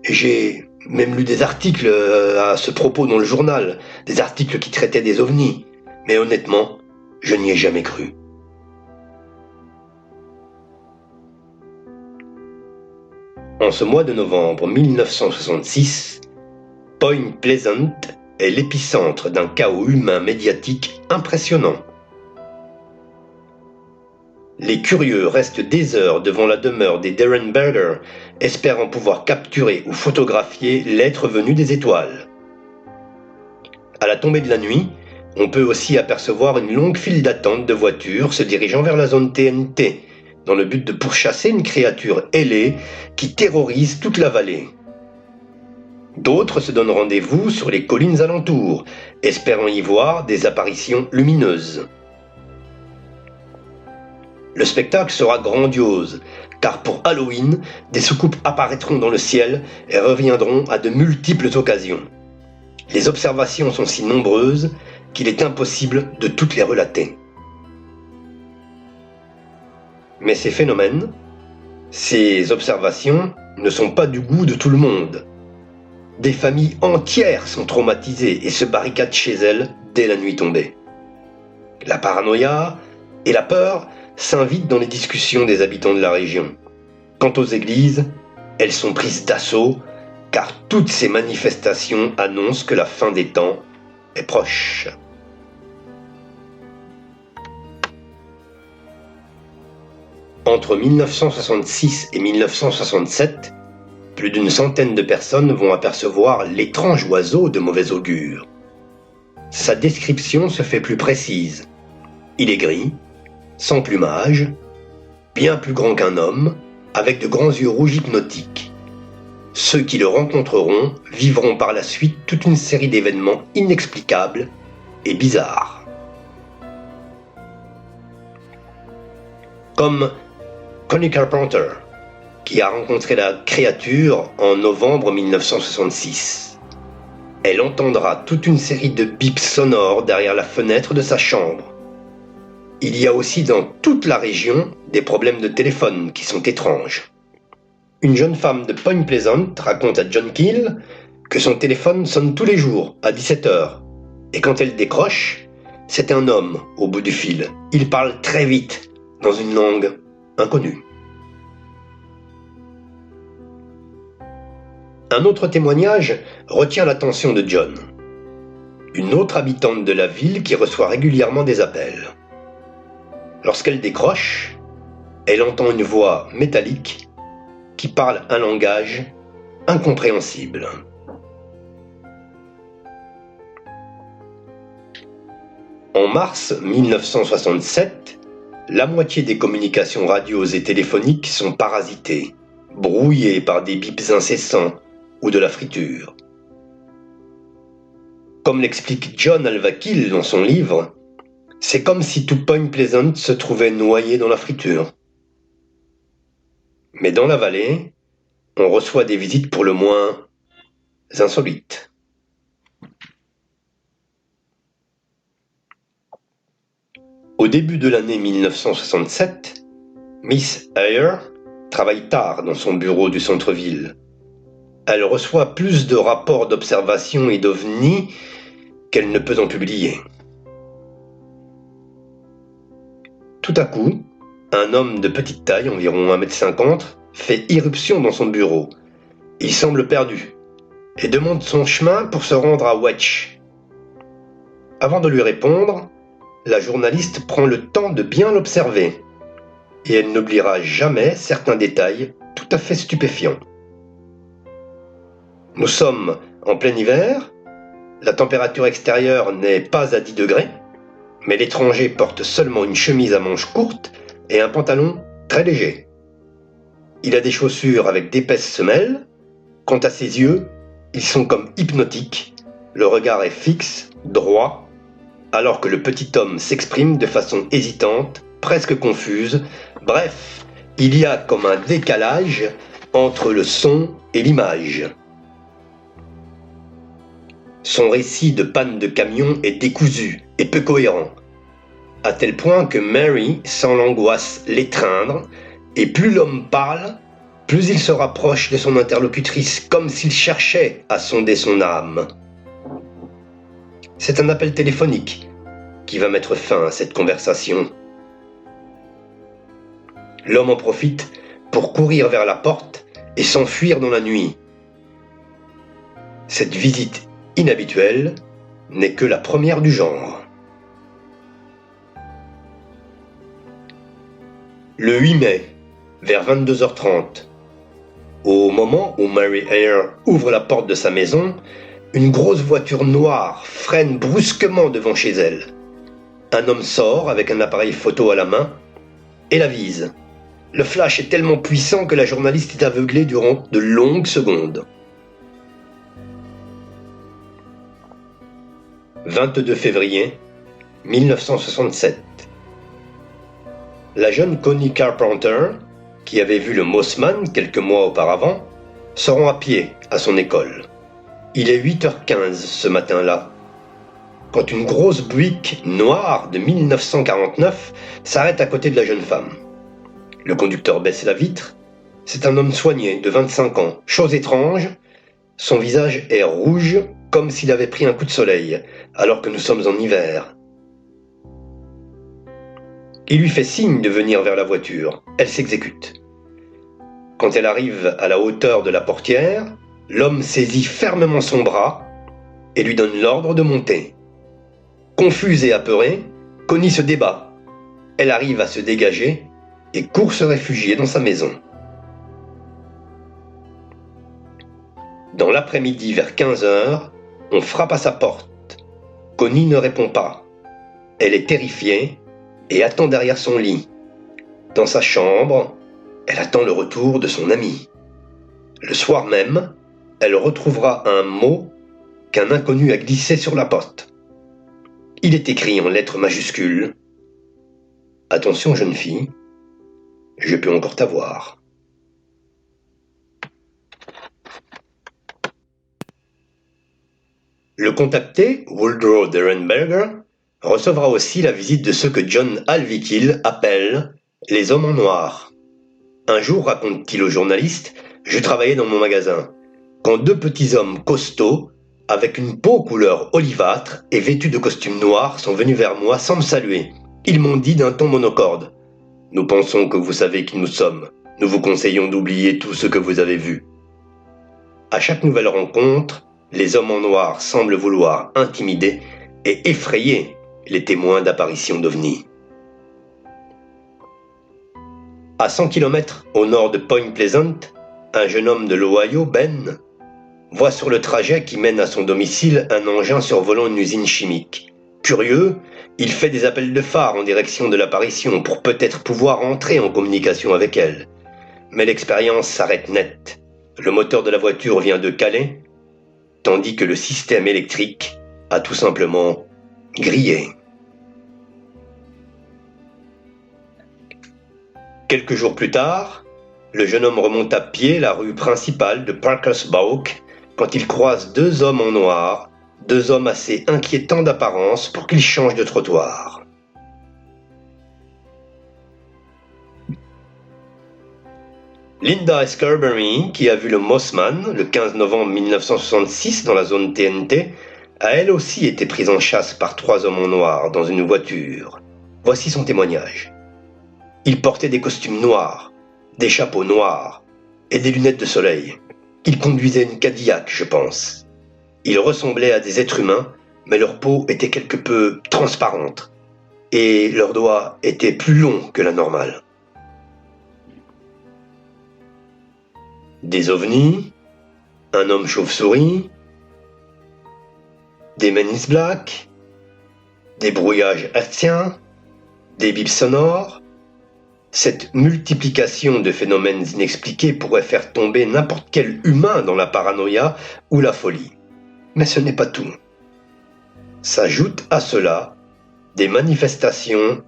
Et j'ai même lu des articles à ce propos dans le journal, des articles qui traitaient des ovnis. Mais honnêtement, je n'y ai jamais cru. » En ce mois de novembre 1966, Point Pleasant est l'épicentre d'un chaos humain médiatique impressionnant. Les curieux restent des heures devant la demeure des Derenberger, espérant pouvoir capturer ou photographier l'être venu des étoiles. À la tombée de la nuit, on peut aussi apercevoir une longue file d'attente de voitures se dirigeant vers la zone TNT, dans le but de pourchasser une créature ailée qui terrorise toute la vallée. D'autres se donnent rendez-vous sur les collines alentours, espérant y voir des apparitions lumineuses. Le spectacle sera grandiose, car pour Halloween, des soucoupes apparaîtront dans le ciel et reviendront à de multiples occasions. Les observations sont si nombreuses qu'il est impossible de toutes les relater. Mais ces phénomènes, ces observations ne sont pas du goût de tout le monde. Des familles entières sont traumatisées et se barricadent chez elles dès la nuit tombée. La paranoïa et la peur s'invitent dans les discussions des habitants de la région. Quant aux églises, elles sont prises d'assaut car toutes ces manifestations annoncent que la fin des temps est proche. Entre 1966 et 1967, plus d'une centaine de personnes vont apercevoir l'étrange oiseau de mauvais augure. Sa description se fait plus précise. Il est gris, sans plumage, bien plus grand qu'un homme, avec de grands yeux rouges hypnotiques. Ceux qui le rencontreront vivront par la suite toute une série d'événements inexplicables et bizarres. Comme Connie Carpenter, qui a rencontré la créature en novembre 1966. Elle entendra toute une série de bips sonores derrière la fenêtre de sa chambre. Il y a aussi dans toute la région des problèmes de téléphone qui sont étranges. Une jeune femme de Point Pleasant raconte à John Keel que son téléphone sonne tous les jours à 17h. Et quand elle décroche, c'est un homme au bout du fil. Il parle très vite, dans une langue inconnue. Un autre témoignage retient l'attention de John. Une autre habitante de la ville qui reçoit régulièrement des appels. Lorsqu'elle décroche, elle entend une voix métallique qui parle un langage incompréhensible. En mars 1967, la moitié des communications radios et téléphoniques sont parasitées, brouillées par des bips incessants ou de la friture. Comme l'explique John Alvakil dans son livre, c'est comme si tout Point Pleasant se trouvait noyé dans la friture. Mais dans la vallée, on reçoit des visites pour le moins insolites. Au début de l'année 1967, Miss Ayer travaille tard dans son bureau du centre-ville. Elle reçoit plus de rapports d'observation et d'ovnis qu'elle ne peut en publier. Tout à coup, un homme de petite taille, environ 1,50 m, fait irruption dans son bureau. Il semble perdu et demande son chemin pour se rendre à Wedge. Avant de lui répondre, la journaliste prend le temps de bien l'observer et elle n'oubliera jamais certains détails tout à fait stupéfiants. Nous sommes en plein hiver, la température extérieure n'est pas à 10 degrés, mais l'étranger porte seulement une chemise à manches courtes et un pantalon très léger. Il a des chaussures avec d'épaisses semelles. Quant à ses yeux, ils sont comme hypnotiques. Le regard est fixe, droit, alors que le petit homme s'exprime de façon hésitante, presque confuse. Bref, il y a comme un décalage entre le son et l'image. Son récit de panne de camion est décousu et peu cohérent, à tel point que Mary sent l'angoisse l'étreindre, et plus l'homme parle, plus il se rapproche de son interlocutrice, comme s'il cherchait à sonder son âme. C'est un appel téléphonique qui va mettre fin à cette conversation. L'homme en profite pour courir vers la porte et s'enfuir dans la nuit. Cette visite inhabituelle n'est que la première du genre. Le 8 mai, vers 22h30, au moment où Mary Ayer ouvre la porte de sa maison, une grosse voiture noire freine brusquement devant chez elle. Un homme sort avec un appareil photo à la main et la vise. Le flash est tellement puissant que la journaliste est aveuglée durant de longues secondes. 22 février 1967. La jeune Connie Carpenter, qui avait vu le Mossman quelques mois auparavant, se rend à pied à son école. Il est 8h15 ce matin-là, quand une grosse Buick noire de 1949 s'arrête à côté de la jeune femme. Le conducteur baisse la vitre. C'est un homme soigné, de 25 ans. Chose étrange, son visage est rouge, comme s'il avait pris un coup de soleil, alors que nous sommes en hiver. Il lui fait signe de venir vers la voiture. Elle s'exécute. Quand elle arrive à la hauteur de la portière, l'homme saisit fermement son bras et lui donne l'ordre de monter. Confuse et apeurée, Connie se débat. Elle arrive à se dégager et court se réfugier dans sa maison. Dans l'après-midi vers 15 heures, on frappe à sa porte. Connie ne répond pas. Elle est terrifiée et attend derrière son lit. Dans sa chambre, elle attend le retour de son ami. Le soir même, elle retrouvera un mot qu'un inconnu a glissé sur la porte. Il est écrit en lettres majuscules. « Attention jeune fille, je peux encore t'avoir. » Le contacté, Woodrow Derenberger, recevra aussi la visite de ceux que John Alvikil appelle les hommes en noir. Un jour, raconte-t-il au journaliste, je travaillais dans mon magasin, quand deux petits hommes costauds, avec une peau couleur olivâtre et vêtus de costumes noirs, sont venus vers moi sans me saluer. Ils m'ont dit d'un ton monocorde. Nous pensons que vous savez qui nous sommes. Nous vous conseillons d'oublier tout ce que vous avez vu. À chaque nouvelle rencontre, les hommes en noir semblent vouloir intimider et effrayer les témoins d'apparitions d'ovnis. À 100 km au nord de Point Pleasant, un jeune homme de l'Ohio, Ben, voit sur le trajet qui mène à son domicile un engin survolant une usine chimique. Curieux, il fait des appels de phare en direction de l'apparition pour peut-être pouvoir entrer en communication avec elle. Mais l'expérience s'arrête net. Le moteur de la voiture vient de caler, tandis que le système électrique a tout simplement grillé. Quelques jours plus tard, le jeune homme remonte à pied la rue principale de Parkersburg quand il croise deux hommes en noir, deux hommes assez inquiétants d'apparence pour qu'ils changent de trottoir. Linda Scarberry, qui a vu le Mossman le 15 novembre 1966 dans la zone TNT, a elle aussi été prise en chasse par trois hommes en noir dans une voiture. Voici son témoignage. Ils portaient des costumes noirs, des chapeaux noirs et des lunettes de soleil. Ils conduisaient une Cadillac, je pense. Ils ressemblaient à des êtres humains, mais leur peau était quelque peu transparente et leurs doigts étaient plus longs que la normale. Des ovnis, un homme chauve-souris, des Men in Black, des brouillages hertziens, des bips sonores. Cette multiplication de phénomènes inexpliqués pourrait faire tomber n'importe quel humain dans la paranoïa ou la folie. Mais ce n'est pas tout. S'ajoutent à cela des manifestations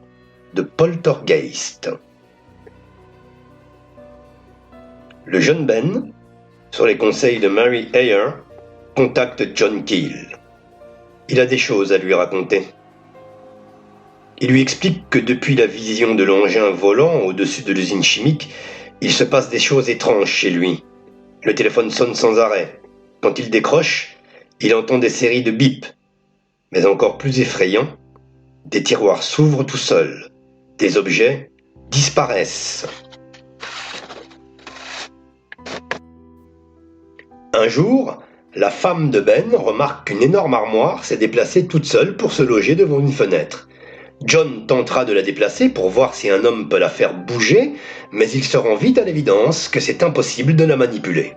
de poltergeist. Le jeune Ben, sur les conseils de Mary Ayer, contacte John Keel. Il a des choses à lui raconter. Il lui explique que depuis la vision de l'engin volant au-dessus de l'usine chimique, il se passe des choses étranges chez lui. Le téléphone sonne sans arrêt. Quand il décroche, il entend des séries de bips. Mais encore plus effrayant, des tiroirs s'ouvrent tout seuls. Des objets disparaissent. Un jour, la femme de Ben remarque qu'une énorme armoire s'est déplacée toute seule pour se loger devant une fenêtre. John tentera de la déplacer pour voir si un homme peut la faire bouger, mais il se rend vite à l'évidence que c'est impossible de la manipuler.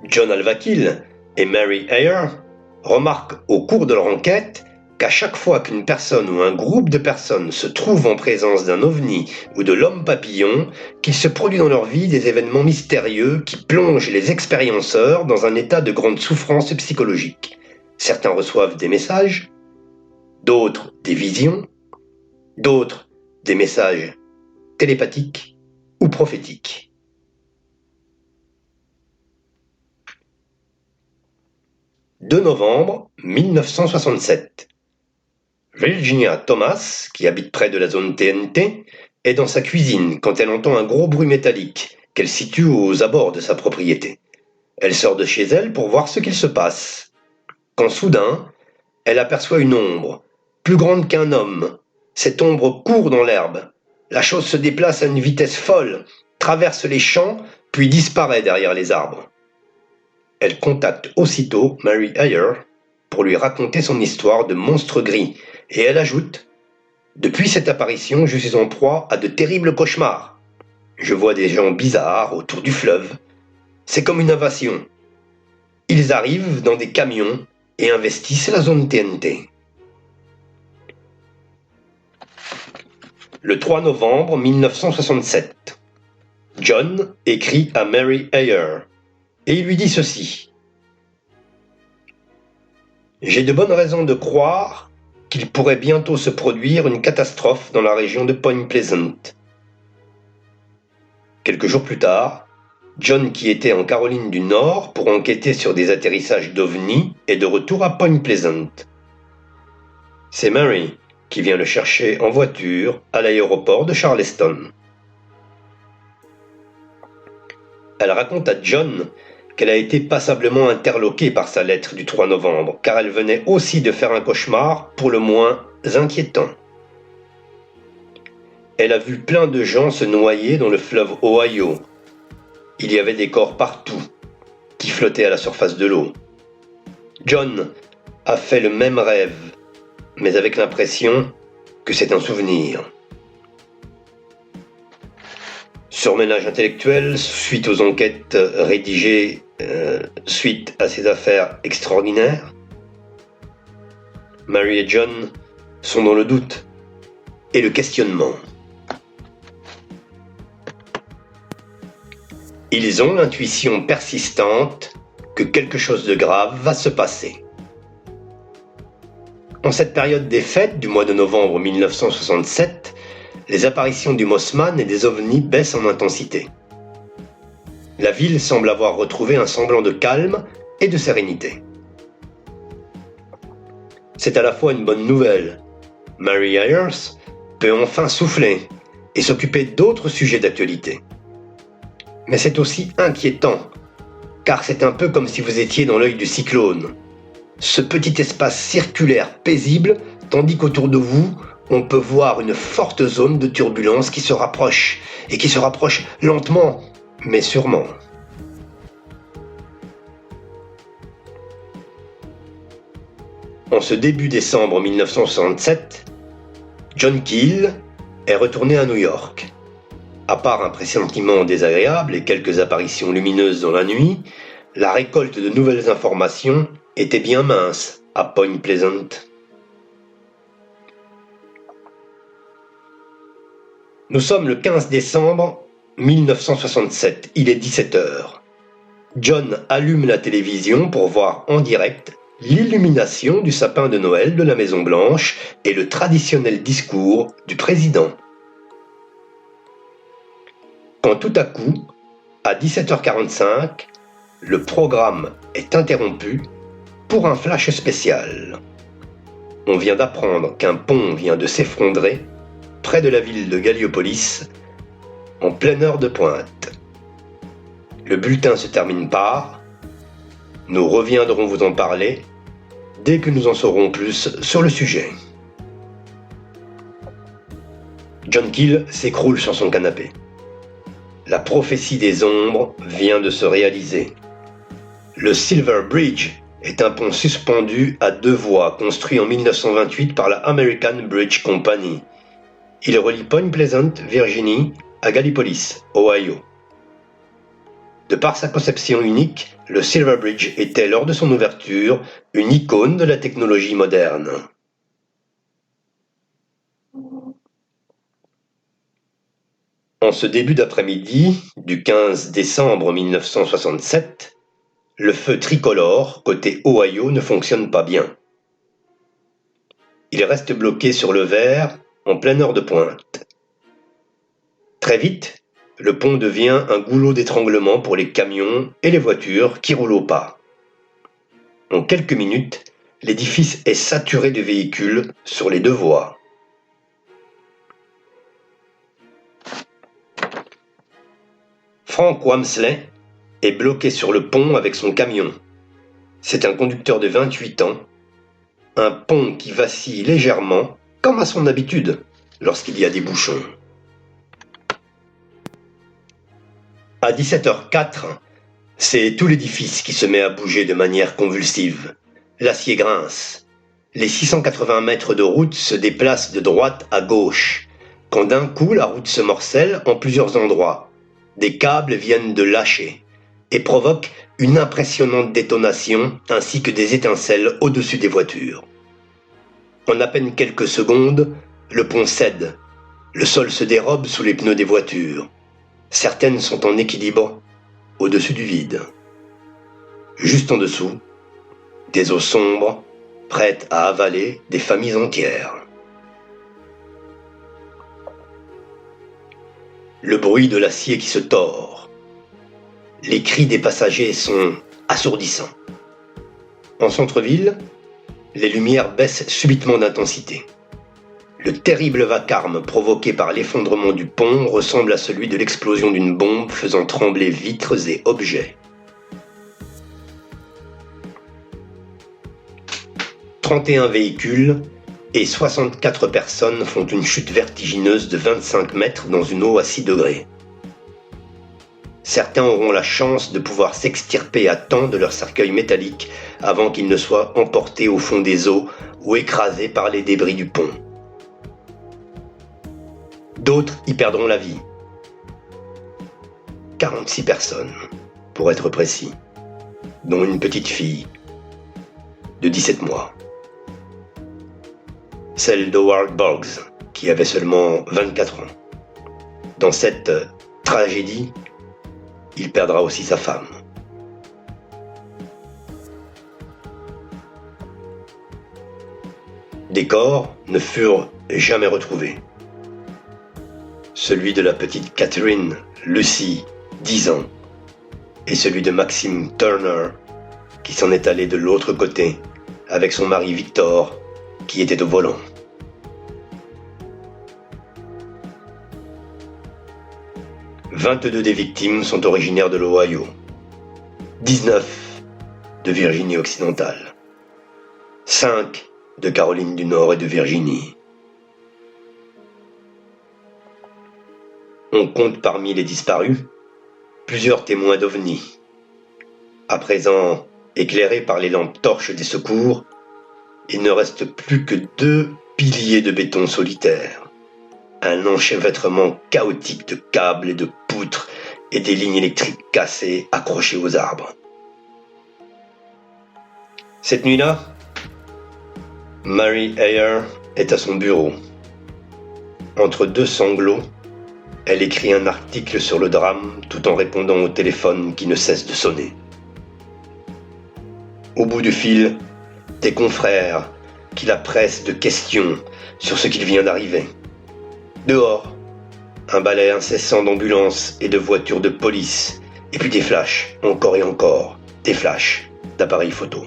John Alvakil et Mary Ayer remarquent au cours de leur enquête qu'à chaque fois qu'une personne ou un groupe de personnes se trouve en présence d'un ovni ou de l'homme papillon, qu'il se produit dans leur vie des événements mystérieux qui plongent les expérienceurs dans un état de grande souffrance psychologique. Certains reçoivent des messages, d'autres des visions, d'autres des messages télépathiques ou prophétiques. « 2 novembre 1967. Virginia Thomas, qui habite près de la zone TNT, est dans sa cuisine quand elle entend un gros bruit métallique qu'elle situe aux abords de sa propriété. Elle sort de chez elle pour voir ce qu'il se passe. Quand soudain, elle aperçoit une ombre, plus grande qu'un homme. Cette ombre court dans l'herbe. La chose se déplace à une vitesse folle, traverse les champs, puis disparaît derrière les arbres. Elle contacte aussitôt Mary Ayer pour lui raconter son histoire de monstre gris, et elle ajoute « Depuis cette apparition, je suis en proie à de terribles cauchemars. Je vois des gens bizarres autour du fleuve. C'est comme une invasion. Ils arrivent dans des camions et investissent la zone TNT. » Le 3 novembre 1967, John écrit à Mary Ayer et il lui dit ceci. « J'ai de bonnes raisons de croire qu'il pourrait bientôt se produire une catastrophe dans la région de Point Pleasant. » Quelques jours plus tard, John, qui était en Caroline du Nord pour enquêter sur des atterrissages d'OVNI, est de retour à Point Pleasant. C'est Mary qui vient le chercher en voiture à l'aéroport de Charleston. Elle raconte à John qu'elle a été passablement interloquée par sa lettre du 3 novembre, car elle venait aussi de faire un cauchemar pour le moins inquiétant. Elle a vu plein de gens se noyer dans le fleuve Ohio. Il y avait des corps partout, qui flottaient à la surface de l'eau. John a fait le même rêve, mais avec l'impression que c'est un souvenir. Surménage intellectuel suite aux enquêtes rédigées suite à ces affaires extraordinaires. Mary et John sont dans le doute et le questionnement. Ils ont l'intuition persistante que quelque chose de grave va se passer. En cette période des fêtes du mois de novembre 1967, les apparitions du Mossman et des ovnis baissent en intensité. La ville semble avoir retrouvé un semblant de calme et de sérénité. C'est à la fois une bonne nouvelle. Mary Ayers peut enfin souffler et s'occuper d'autres sujets d'actualité. Mais c'est aussi inquiétant, car c'est un peu comme si vous étiez dans l'œil du cyclone. Ce petit espace circulaire paisible, tandis qu'autour de vous, on peut voir une forte zone de turbulence qui se rapproche, et qui se rapproche lentement, mais sûrement. En ce début décembre 1967, John Keel est retourné à New York. À part un pressentiment désagréable et quelques apparitions lumineuses dans la nuit, la récolte de nouvelles informations était bien mince à Point Pleasant. Nous sommes le 15 décembre 1967, il est 17h. John allume la télévision pour voir en direct l'illumination du sapin de Noël de la Maison Blanche et le traditionnel discours du président. Quand tout à coup, à 17h45, le programme est interrompu pour un flash spécial. On vient d'apprendre qu'un pont vient de s'effondrer près de la ville de Galliopolis, en pleine heure de pointe. Le bulletin se termine par « Nous reviendrons vous en parler dès que nous en saurons plus sur le sujet. » John Keel s'écroule sur son canapé. La prophétie des ombres vient de se réaliser. Le Silver Bridge est un pont suspendu à 2 voies construit en 1928 par la American Bridge Company. Il relie Point Pleasant, Virginie, à Gallipolis, Ohio. De par sa conception unique, le Silver Bridge était lors de son ouverture une icône de la technologie moderne. En ce début d'après-midi du 15 décembre 1967, le feu tricolore côté Ohio ne fonctionne pas bien. Il reste bloqué sur le vert en pleine heure de pointe. Très vite, le pont devient un goulot d'étranglement pour les camions et les voitures qui roulent au pas. En quelques minutes, l'édifice est saturé de véhicules sur les deux voies. Frank Wamsley est bloqué sur le pont avec son camion. C'est un conducteur de 28 ans, un pont qui vacille légèrement, comme à son habitude, lorsqu'il y a des bouchons. À 17h04, c'est tout l'édifice qui se met à bouger de manière convulsive. L'acier grince. Les 680 mètres de route se déplacent de droite à gauche, quand d'un coup la route se morcelle en plusieurs endroits. Des câbles viennent de lâcher et provoquent une impressionnante détonation ainsi que des étincelles au-dessus des voitures. En à peine quelques secondes, le pont cède. Le sol se dérobe sous les pneus des voitures. Certaines sont en équilibre au-dessus du vide. Juste en dessous, des eaux sombres prêtes à avaler des familles entières. Le bruit de l'acier qui se tord. Les cris des passagers sont assourdissants. En centre-ville, les lumières baissent subitement d'intensité. Le terrible vacarme provoqué par l'effondrement du pont ressemble à celui de l'explosion d'une bombe faisant trembler vitres et objets. 31 véhicules et 64 personnes font une chute vertigineuse de 25 mètres dans une eau à 6 degrés. Certains auront la chance de pouvoir s'extirper à temps de leur cercueil métallique avant qu'ils ne soient emportés au fond des eaux ou écrasés par les débris du pont. D'autres y perdront la vie. 46 personnes, pour être précis, dont une petite fille de 17 mois. Celle d'Howard Boggs, qui avait seulement 24 ans. Dans cette tragédie, il perdra aussi sa femme. Des corps ne furent jamais retrouvés. Celui de la petite Catherine Lucy, 10 ans, et celui de Maxime Turner, qui s'en est allé de l'autre côté, avec son mari Victor, qui était au volant. « 22 des victimes sont originaires de l'Ohio, 19 de Virginie occidentale, 5 de Caroline du Nord et de Virginie. On compte parmi les disparus plusieurs témoins d'OVNI. À présent éclairés par les lampes torches des secours, il ne reste plus que 2 piliers de béton solitaires. Un enchevêtrement chaotique de câbles et de poutres et des lignes électriques cassées accrochées aux arbres. Cette nuit-là, Mary Ayer est à son bureau. Entre 2 sanglots, elle écrit un article sur le drame tout en répondant au téléphone qui ne cesse de sonner. Au bout du fil, des confrères qui la pressent de questions sur ce qu'il vient d'arriver. Dehors, un balai incessant d'ambulances et de voitures de police, et puis des flashs, encore et encore, des flashs d'appareils photo.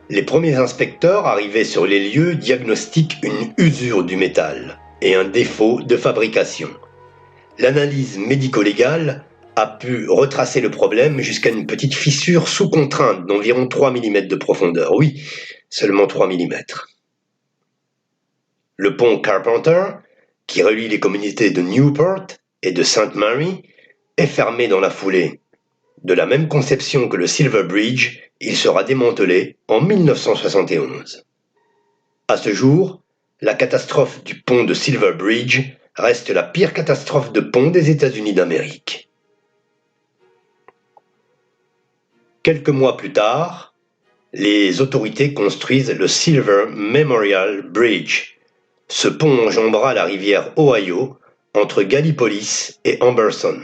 Les premiers inspecteurs arrivés sur les lieux diagnostiquent une usure du métal et un défaut de fabrication. L'analyse médico-légale a pu retracer le problème jusqu'à une petite fissure sous contrainte d'environ 3 mm de profondeur. Oui, seulement 3 mm. Le pont Carpenter, qui relie les communautés de Newport et de St. Mary, est fermé dans la foulée. De la même conception que le Silver Bridge, il sera démantelé en 1971. À ce jour, la catastrophe du pont de Silver Bridge reste la pire catastrophe de pont des États-Unis d'Amérique. Quelques mois plus tard, les autorités construisent le Silver Memorial Bridge. Ce pont enjambera la rivière Ohio entre Gallipolis et Amberson.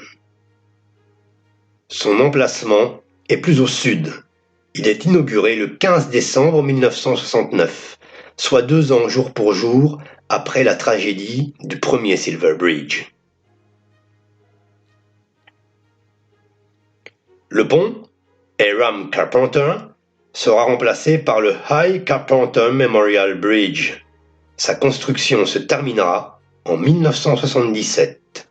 Son emplacement est plus au sud. Il est inauguré le 15 décembre 1969, soit 2 ans jour pour jour après la tragédie du premier Silver Bridge. Le pont, Hiram Carpenter, sera remplacé par le High Carpenter Memorial Bridge. Sa construction se terminera en 1977.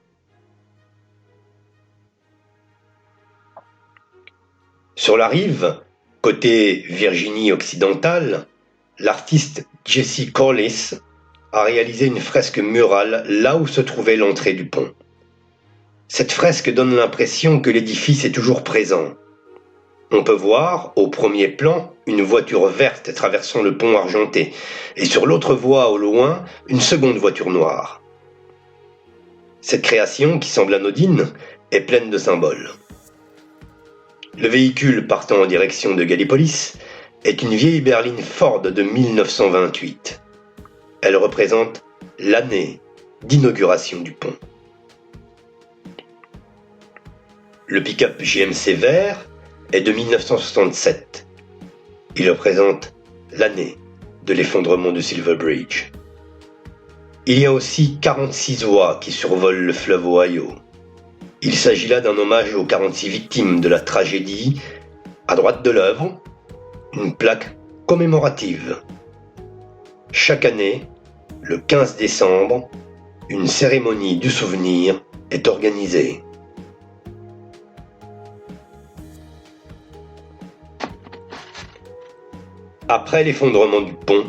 Sur la rive, côté Virginie occidentale, l'artiste Jesse Corliss a réalisé une fresque murale là où se trouvait l'entrée du pont. Cette fresque donne l'impression que l'édifice est toujours présent. On peut voir, au premier plan, une voiture verte traversant le pont argenté, et sur l'autre voie au loin, une seconde voiture noire. Cette création, qui semble anodine, est pleine de symboles. Le véhicule partant en direction de Gallipolis est une vieille berline Ford de 1928. Elle représente l'année d'inauguration du pont. Le pick-up GMC vert est de 1967. Il représente l'année de l'effondrement de Silver Bridge. Il y a aussi 46 voies qui survolent le fleuve Ohio. Il s'agit là d'un hommage aux 46 victimes de la tragédie. À droite de l'œuvre, une plaque commémorative. Chaque année, le 15 décembre, une cérémonie du souvenir est organisée. Après l'effondrement du pont,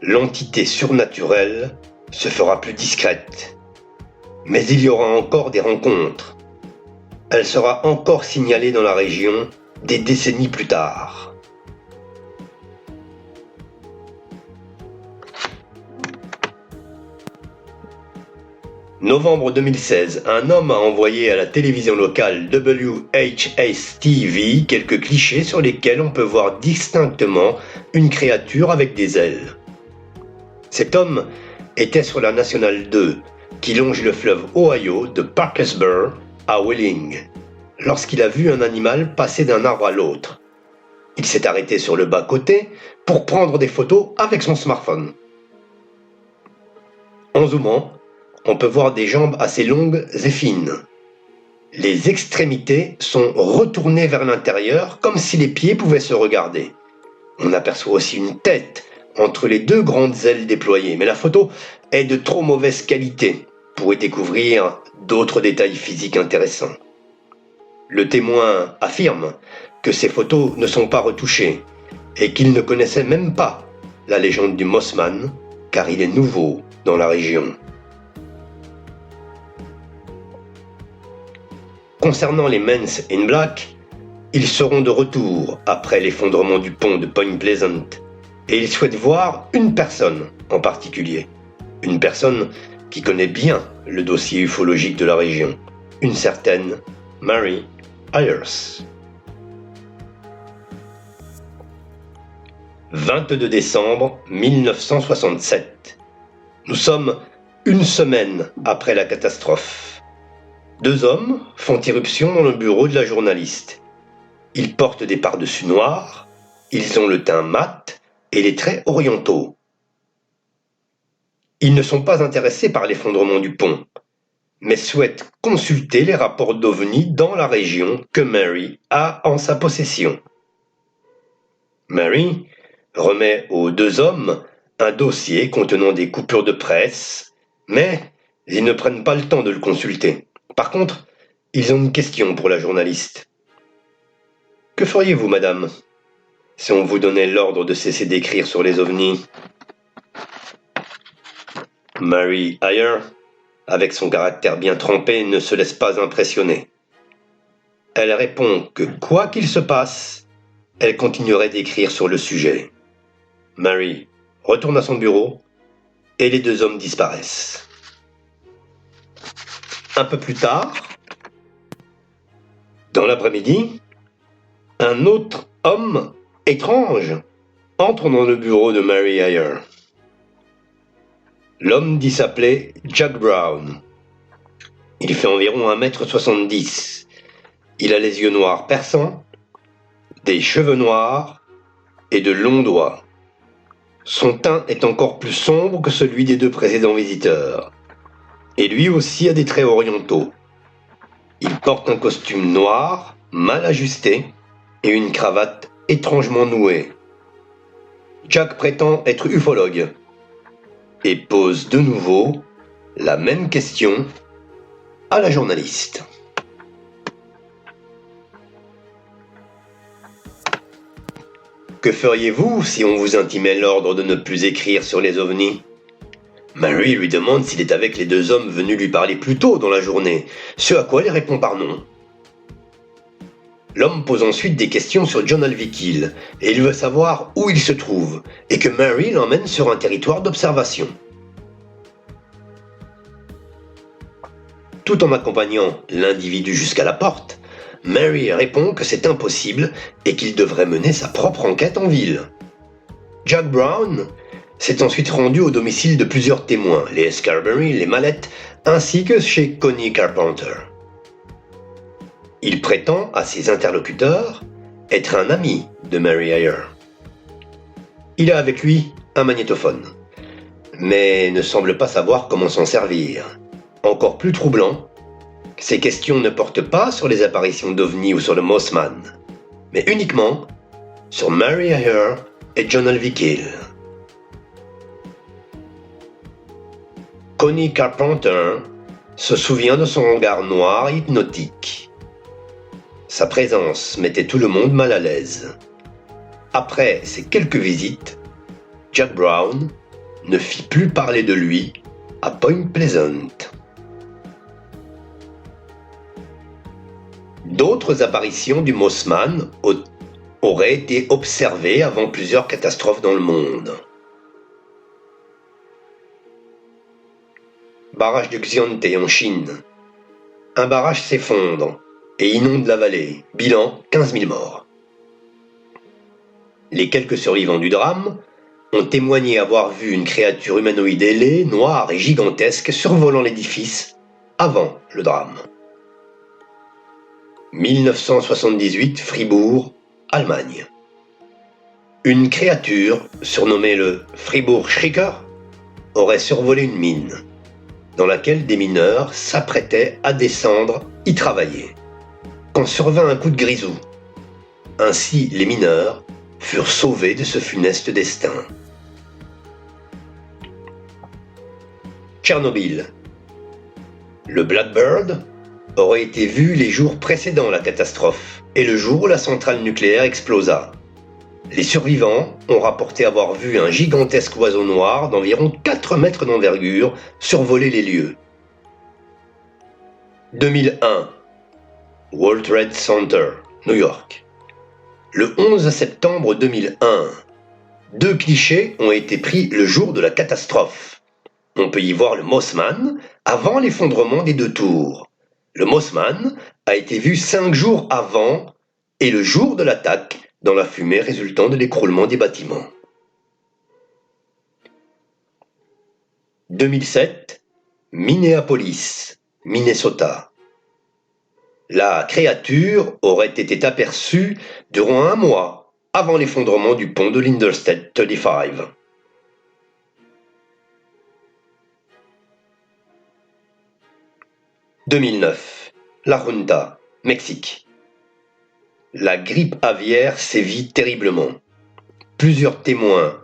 l'entité surnaturelle se fera plus discrète. Mais il y aura encore des rencontres. Elle sera encore signalée dans la région des décennies plus tard. Novembre 2016, un homme a envoyé à la télévision locale WHS-TV quelques clichés sur lesquels on peut voir distinctement une créature avec des ailes. Cet homme était sur la Nationale 2, qui longe le fleuve Ohio de Parkersburg à Wheeling, lorsqu'il a vu un animal passer d'un arbre à l'autre. Il s'est arrêté sur le bas-côté pour prendre des photos avec son smartphone. En zoomant, on peut voir des jambes assez longues et fines. Les extrémités sont retournées vers l'intérieur comme si les pieds pouvaient se regarder. On aperçoit aussi une tête entre les deux grandes ailes déployées, mais la photo est de trop mauvaise qualité pour y découvrir d'autres détails physiques intéressants. Le témoin affirme que ces photos ne sont pas retouchées et qu'il ne connaissait même pas la légende du Mossman car il est nouveau dans la région. Concernant les Men's in Black, ils seront de retour après l'effondrement du pont de Point Pleasant et ils souhaitent voir une personne en particulier. Une personne qui connaît bien le dossier ufologique de la région, une certaine Mary Ayers. 22 décembre 1967. Nous sommes une semaine après la catastrophe. Deux hommes font irruption dans le bureau de la journaliste. Ils portent des pardessus noirs, ils ont le teint mat et les traits orientaux. Ils ne sont pas intéressés par l'effondrement du pont, mais souhaitent consulter les rapports d'OVNI dans la région que Mary a en sa possession. Mary remet aux deux hommes un dossier contenant des coupures de presse, mais ils ne prennent pas le temps de le consulter. Par contre, ils ont une question pour la journaliste. « Que feriez-vous, madame, si on vous donnait l'ordre de cesser d'écrire sur les ovnis ?» Mary Ayer, avec son caractère bien trempé, ne se laisse pas impressionner. Elle répond que quoi qu'il se passe, elle continuerait d'écrire sur le sujet. Mary retourne à son bureau et les deux hommes disparaissent. Un peu plus tard, dans l'après-midi, un autre homme étrange entre dans le bureau de Mary Ayer. L'homme dit s'appeler Jack Brown. Il fait environ 1m70. Il a les yeux noirs perçants, des cheveux noirs et de longs doigts. Son teint est encore plus sombre que celui des deux précédents visiteurs. Et lui aussi a des traits orientaux. Il porte un costume noir mal ajusté et une cravate étrangement nouée. Jack prétend être ufologue et pose de nouveau la même question à la journaliste. Que feriez-vous si on vous intimait l'ordre de ne plus écrire sur les ovnis ? Mary lui demande s'il est avec les deux hommes venus lui parler plus tôt dans la journée, ce à quoi elle répond par non. L'homme pose ensuite des questions sur John Alvikil, et il veut savoir où il se trouve, et que Mary l'emmène sur un territoire d'observation. Tout en accompagnant l'individu jusqu'à la porte, Mary répond que c'est impossible et qu'il devrait mener sa propre enquête en ville. Jack Brown s'est ensuite rendu au domicile de plusieurs témoins, les Scarberry, les Mallettes, ainsi que chez Connie Carpenter. Il prétend à ses interlocuteurs être un ami de Mary Ayer. Il a avec lui un magnétophone, mais ne semble pas savoir comment s'en servir. Encore plus troublant, ces questions ne portent pas sur les apparitions d'OVNI ou sur le Mothman, mais uniquement sur Mary Ayer et John Alvikil. Connie Carpenter se souvient de son regard noir et hypnotique. Sa présence mettait tout le monde mal à l'aise. Après ces quelques visites, Jack Brown ne fit plus parler de lui à Point Pleasant. D'autres apparitions du Mothman auraient été observées avant plusieurs catastrophes dans le monde. Barrage de Xiante en Chine. Un barrage s'effondre et inonde la vallée. Bilan 15 000 morts. Les quelques survivants du drame ont témoigné avoir vu une créature humanoïde ailée, noire et gigantesque survolant l'édifice avant le drame. 1978, Fribourg, Allemagne. Une créature, surnommée le Fribourg Schrecker, aurait survolé une mine, dans laquelle des mineurs s'apprêtaient à descendre y travailler, quand survint un coup de grisou. Ainsi, les mineurs furent sauvés de ce funeste destin. Tchernobyl. Le Blackbird aurait été vu les jours précédant la catastrophe et le jour où la centrale nucléaire explosa. Les survivants ont rapporté avoir vu un gigantesque oiseau noir d'environ 4 mètres d'envergure survoler les lieux. 2001. World Trade Center, New York. Le 11 septembre 2001, 2 clichés ont été pris le jour de la catastrophe. On peut y voir le Mothman avant l'effondrement des 2 tours. Le Mothman a été vu 5 jours avant et le jour de l'attaque dans la fumée résultant de l'écroulement des bâtiments. 2007, Minneapolis, Minnesota. La créature aurait été aperçue durant 1 mois avant l'effondrement du pont de l'Interstate 35. 2009, La Junta, Mexique. La grippe aviaire sévit terriblement. Plusieurs témoins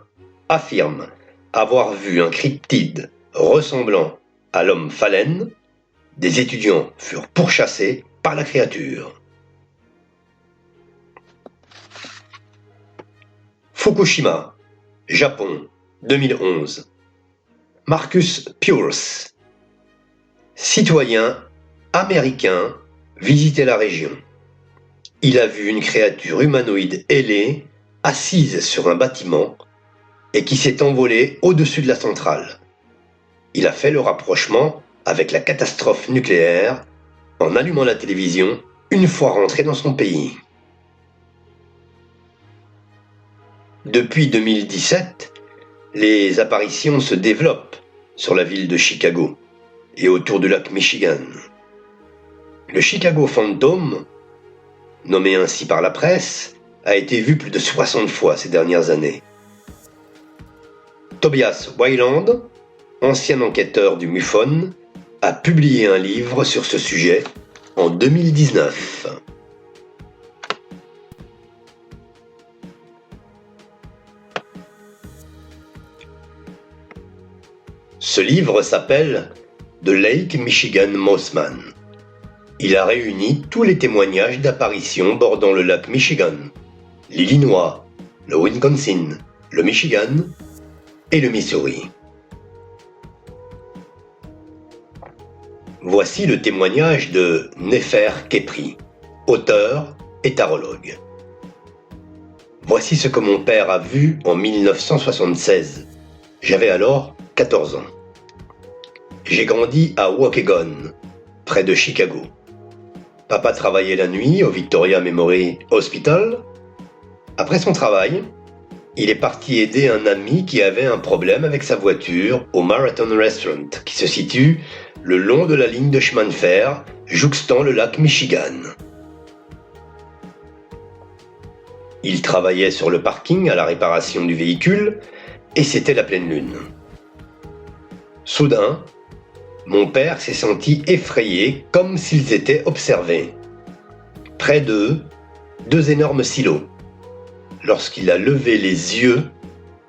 affirment avoir vu un cryptide ressemblant à l'homme phalène. Des étudiants furent pourchassés par la créature. Fukushima, Japon, 2011. Marcus Pierce, citoyen américain, visitait la région. Il a vu une créature humanoïde ailée assise sur un bâtiment et qui s'est envolée au-dessus de la centrale. Il a fait le rapprochement avec la catastrophe nucléaire en allumant la télévision une fois rentré dans son pays. Depuis 2017, les apparitions se développent sur la ville de Chicago et autour du lac Michigan. Le Chicago Phantom, nommé ainsi par la presse, a été vu plus de 60 fois ces dernières années. Tobias Weiland, ancien enquêteur du MUFON, a publié un livre sur ce sujet en 2019. Ce livre s'appelle The Lake Michigan Mossman. Il a réuni tous les témoignages d'apparitions bordant le lac Michigan, l'Illinois, le Wisconsin, le Michigan et le Missouri. Voici le témoignage de Nefer Khepri, auteur et tarologue. Voici ce que mon père a vu en 1976. J'avais alors 14 ans. J'ai grandi à Waukegan, près de Chicago. Papa travaillait la nuit au Victoria Memory Hospital. Après son travail, il est parti aider un ami qui avait un problème avec sa voiture au Marathon Restaurant, qui se situe le long de la ligne de chemin de fer jouxtant le lac Michigan. Il travaillait sur le parking à la réparation du véhicule et c'était la pleine lune. Soudain, mon père s'est senti effrayé comme s'ils étaient observés. Près d'eux, deux énormes silos. Lorsqu'il a levé les yeux,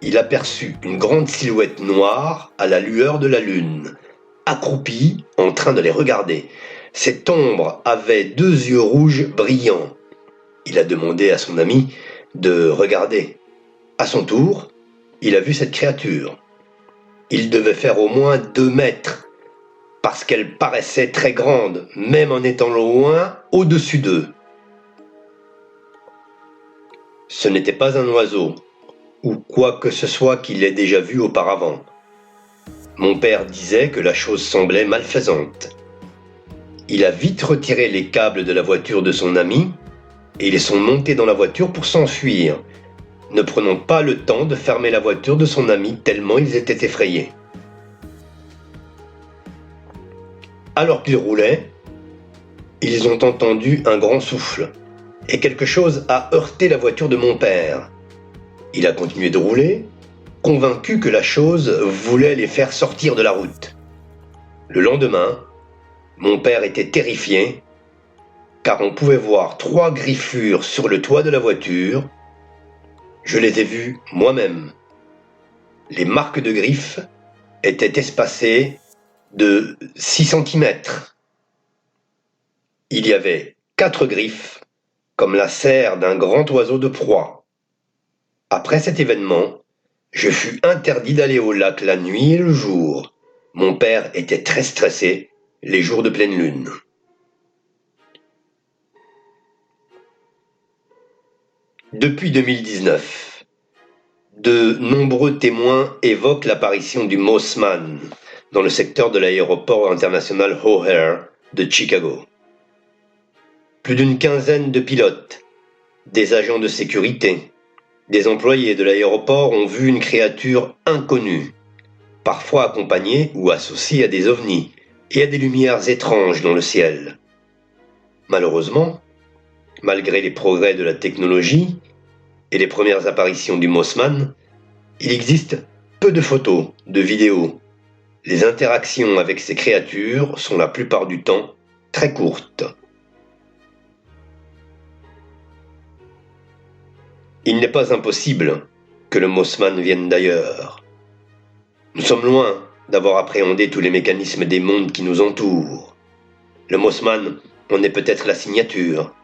il aperçut une grande silhouette noire à la lueur de la lune, accroupie en train de les regarder. Cette ombre avait deux yeux rouges brillants. Il a demandé à son ami de regarder. À son tour, il a vu cette créature. Il devait faire au moins 2 mètres, parce qu'elle paraissait très grande, même en étant loin au-dessus d'eux. Ce n'était pas un oiseau, ou quoi que ce soit qu'il ait déjà vu auparavant. Mon père disait que la chose semblait malfaisante. Il a vite retiré les câbles de la voiture de son ami, et ils sont montés dans la voiture pour s'enfuir, ne prenant pas le temps de fermer la voiture de son ami tellement ils étaient effrayés. Alors qu'ils roulaient, ils ont entendu un grand souffle, et quelque chose a heurté la voiture de mon père. Il a continué de rouler, convaincu que la chose voulait les faire sortir de la route. Le lendemain, mon père était terrifié, car on pouvait voir 3 griffures sur le toit de la voiture. Je les ai vues moi-même. Les marques de griffes étaient espacées de 6 cm. Il y avait 4 griffes, comme la serre d'un grand oiseau de proie. Après cet événement, je fus interdit d'aller au lac la nuit et le jour. Mon père était très stressé les jours de pleine lune. Depuis 2019, de nombreux témoins évoquent l'apparition du Mossman dans le secteur de l'aéroport international O'Hare de Chicago. Plus d'une quinzaine de pilotes, des agents de sécurité, des employés de l'aéroport ont vu une créature inconnue, parfois accompagnée ou associée à des ovnis et à des lumières étranges dans le ciel. Malheureusement, malgré les progrès de la technologie et les premières apparitions du Mossman, il existe peu de photos, de vidéos. Les interactions avec ces créatures sont la plupart du temps très courtes. Il n'est pas impossible que le Mossman vienne d'ailleurs. Nous sommes loin d'avoir appréhendé tous les mécanismes des mondes qui nous entourent. Le Mossman en est peut-être la signature.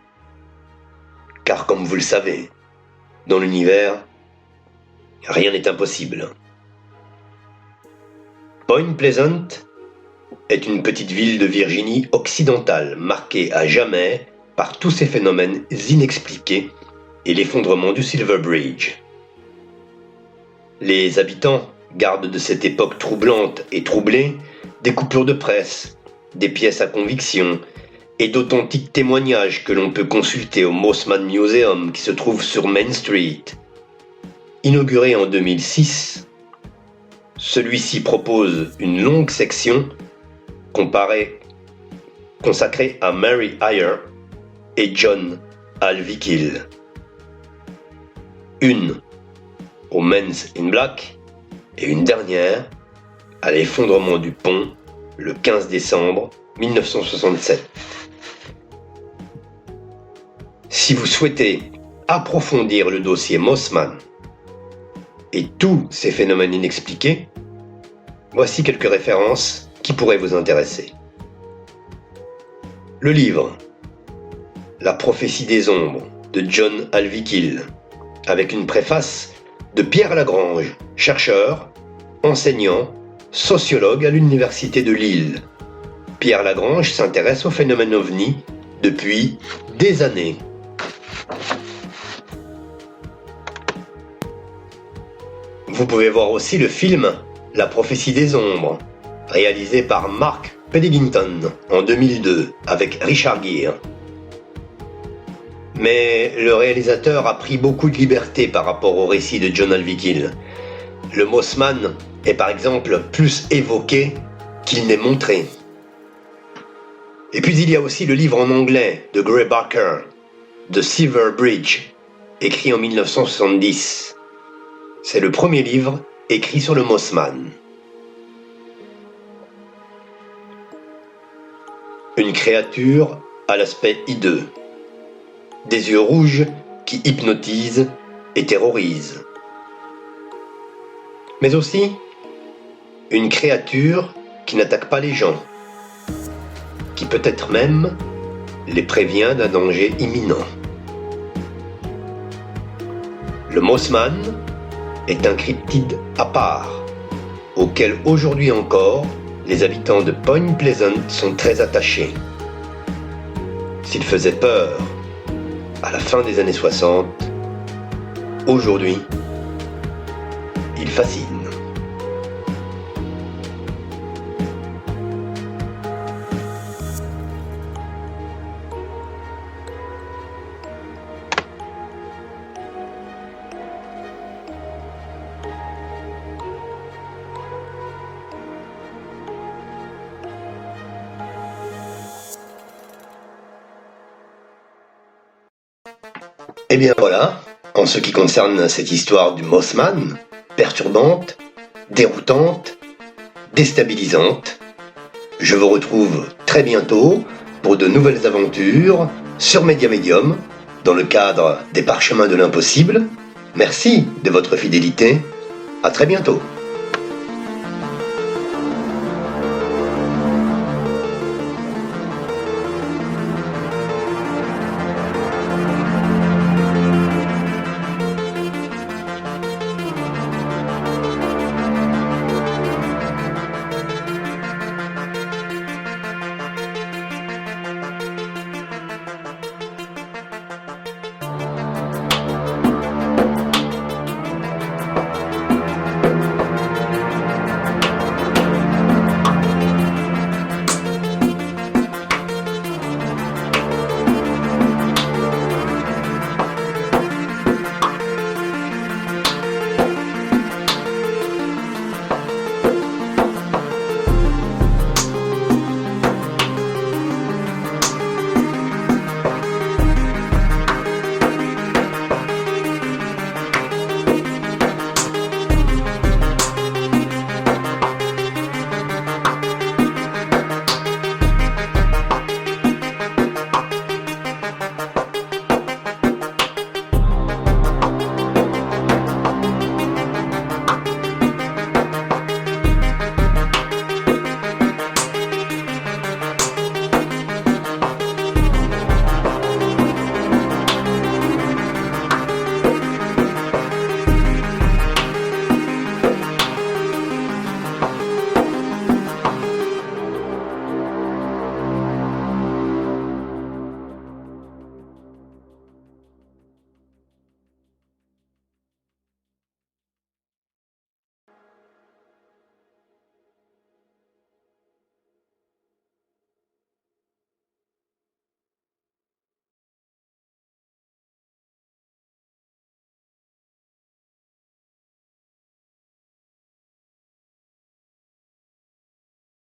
Car comme vous le savez, dans l'univers, rien n'est impossible. Point Pleasant est une petite ville de Virginie occidentale marquée à jamais par tous ces phénomènes inexpliqués et l'effondrement du Silver Bridge. Les habitants gardent de cette époque troublante et troublée des coupures de presse, des pièces à conviction et d'authentiques témoignages que l'on peut consulter au Mossman Museum qui se trouve sur Main Street. Inauguré en 2006, celui-ci propose une longue section consacrée à Mary Ayer et John Alvikill. Une aux Men in Black et une dernière à l'effondrement du pont le 15 décembre 1967. Si vous souhaitez approfondir le dossier Mossman et tous ces phénomènes inexpliqués, Voici quelques références qui pourraient vous intéresser. Le livre La prophétie des ombres de John Alvikill, avec une préface de Pierre Lagrange, chercheur, enseignant, sociologue à l'Université de Lille. Pierre Lagrange s'intéresse au phénomène OVNI depuis des années. Vous pouvez voir aussi le film La prophétie des ombres, réalisé par Mark Peddington en 2002 avec Richard Gere. Mais le réalisateur a pris beaucoup de liberté par rapport au récit de John Alvikill. Le Mothman est par exemple plus évoqué qu'il n'est montré. Et puis il y a aussi le livre en anglais de Gray Barker, The Silver Bridge, écrit en 1970. C'est le premier livre écrit sur le Mothman. Une créature à l'aspect hideux, des yeux rouges qui hypnotisent et terrorisent. Mais aussi une créature qui n'attaque pas les gens, qui peut-être même les prévient d'un danger imminent. Le Mothman est un cryptide à part, auquel aujourd'hui encore les habitants de Point Pleasant sont très attachés. S'il faisait peur à la fin des années 60, aujourd'hui, il fascine. Et bien voilà, en ce qui concerne cette histoire du Mothman, perturbante, déroutante, déstabilisante, je vous retrouve très bientôt pour de nouvelles aventures sur Média Medium, dans le cadre des Parchemins de l'Impossible. Merci de votre fidélité, à très bientôt.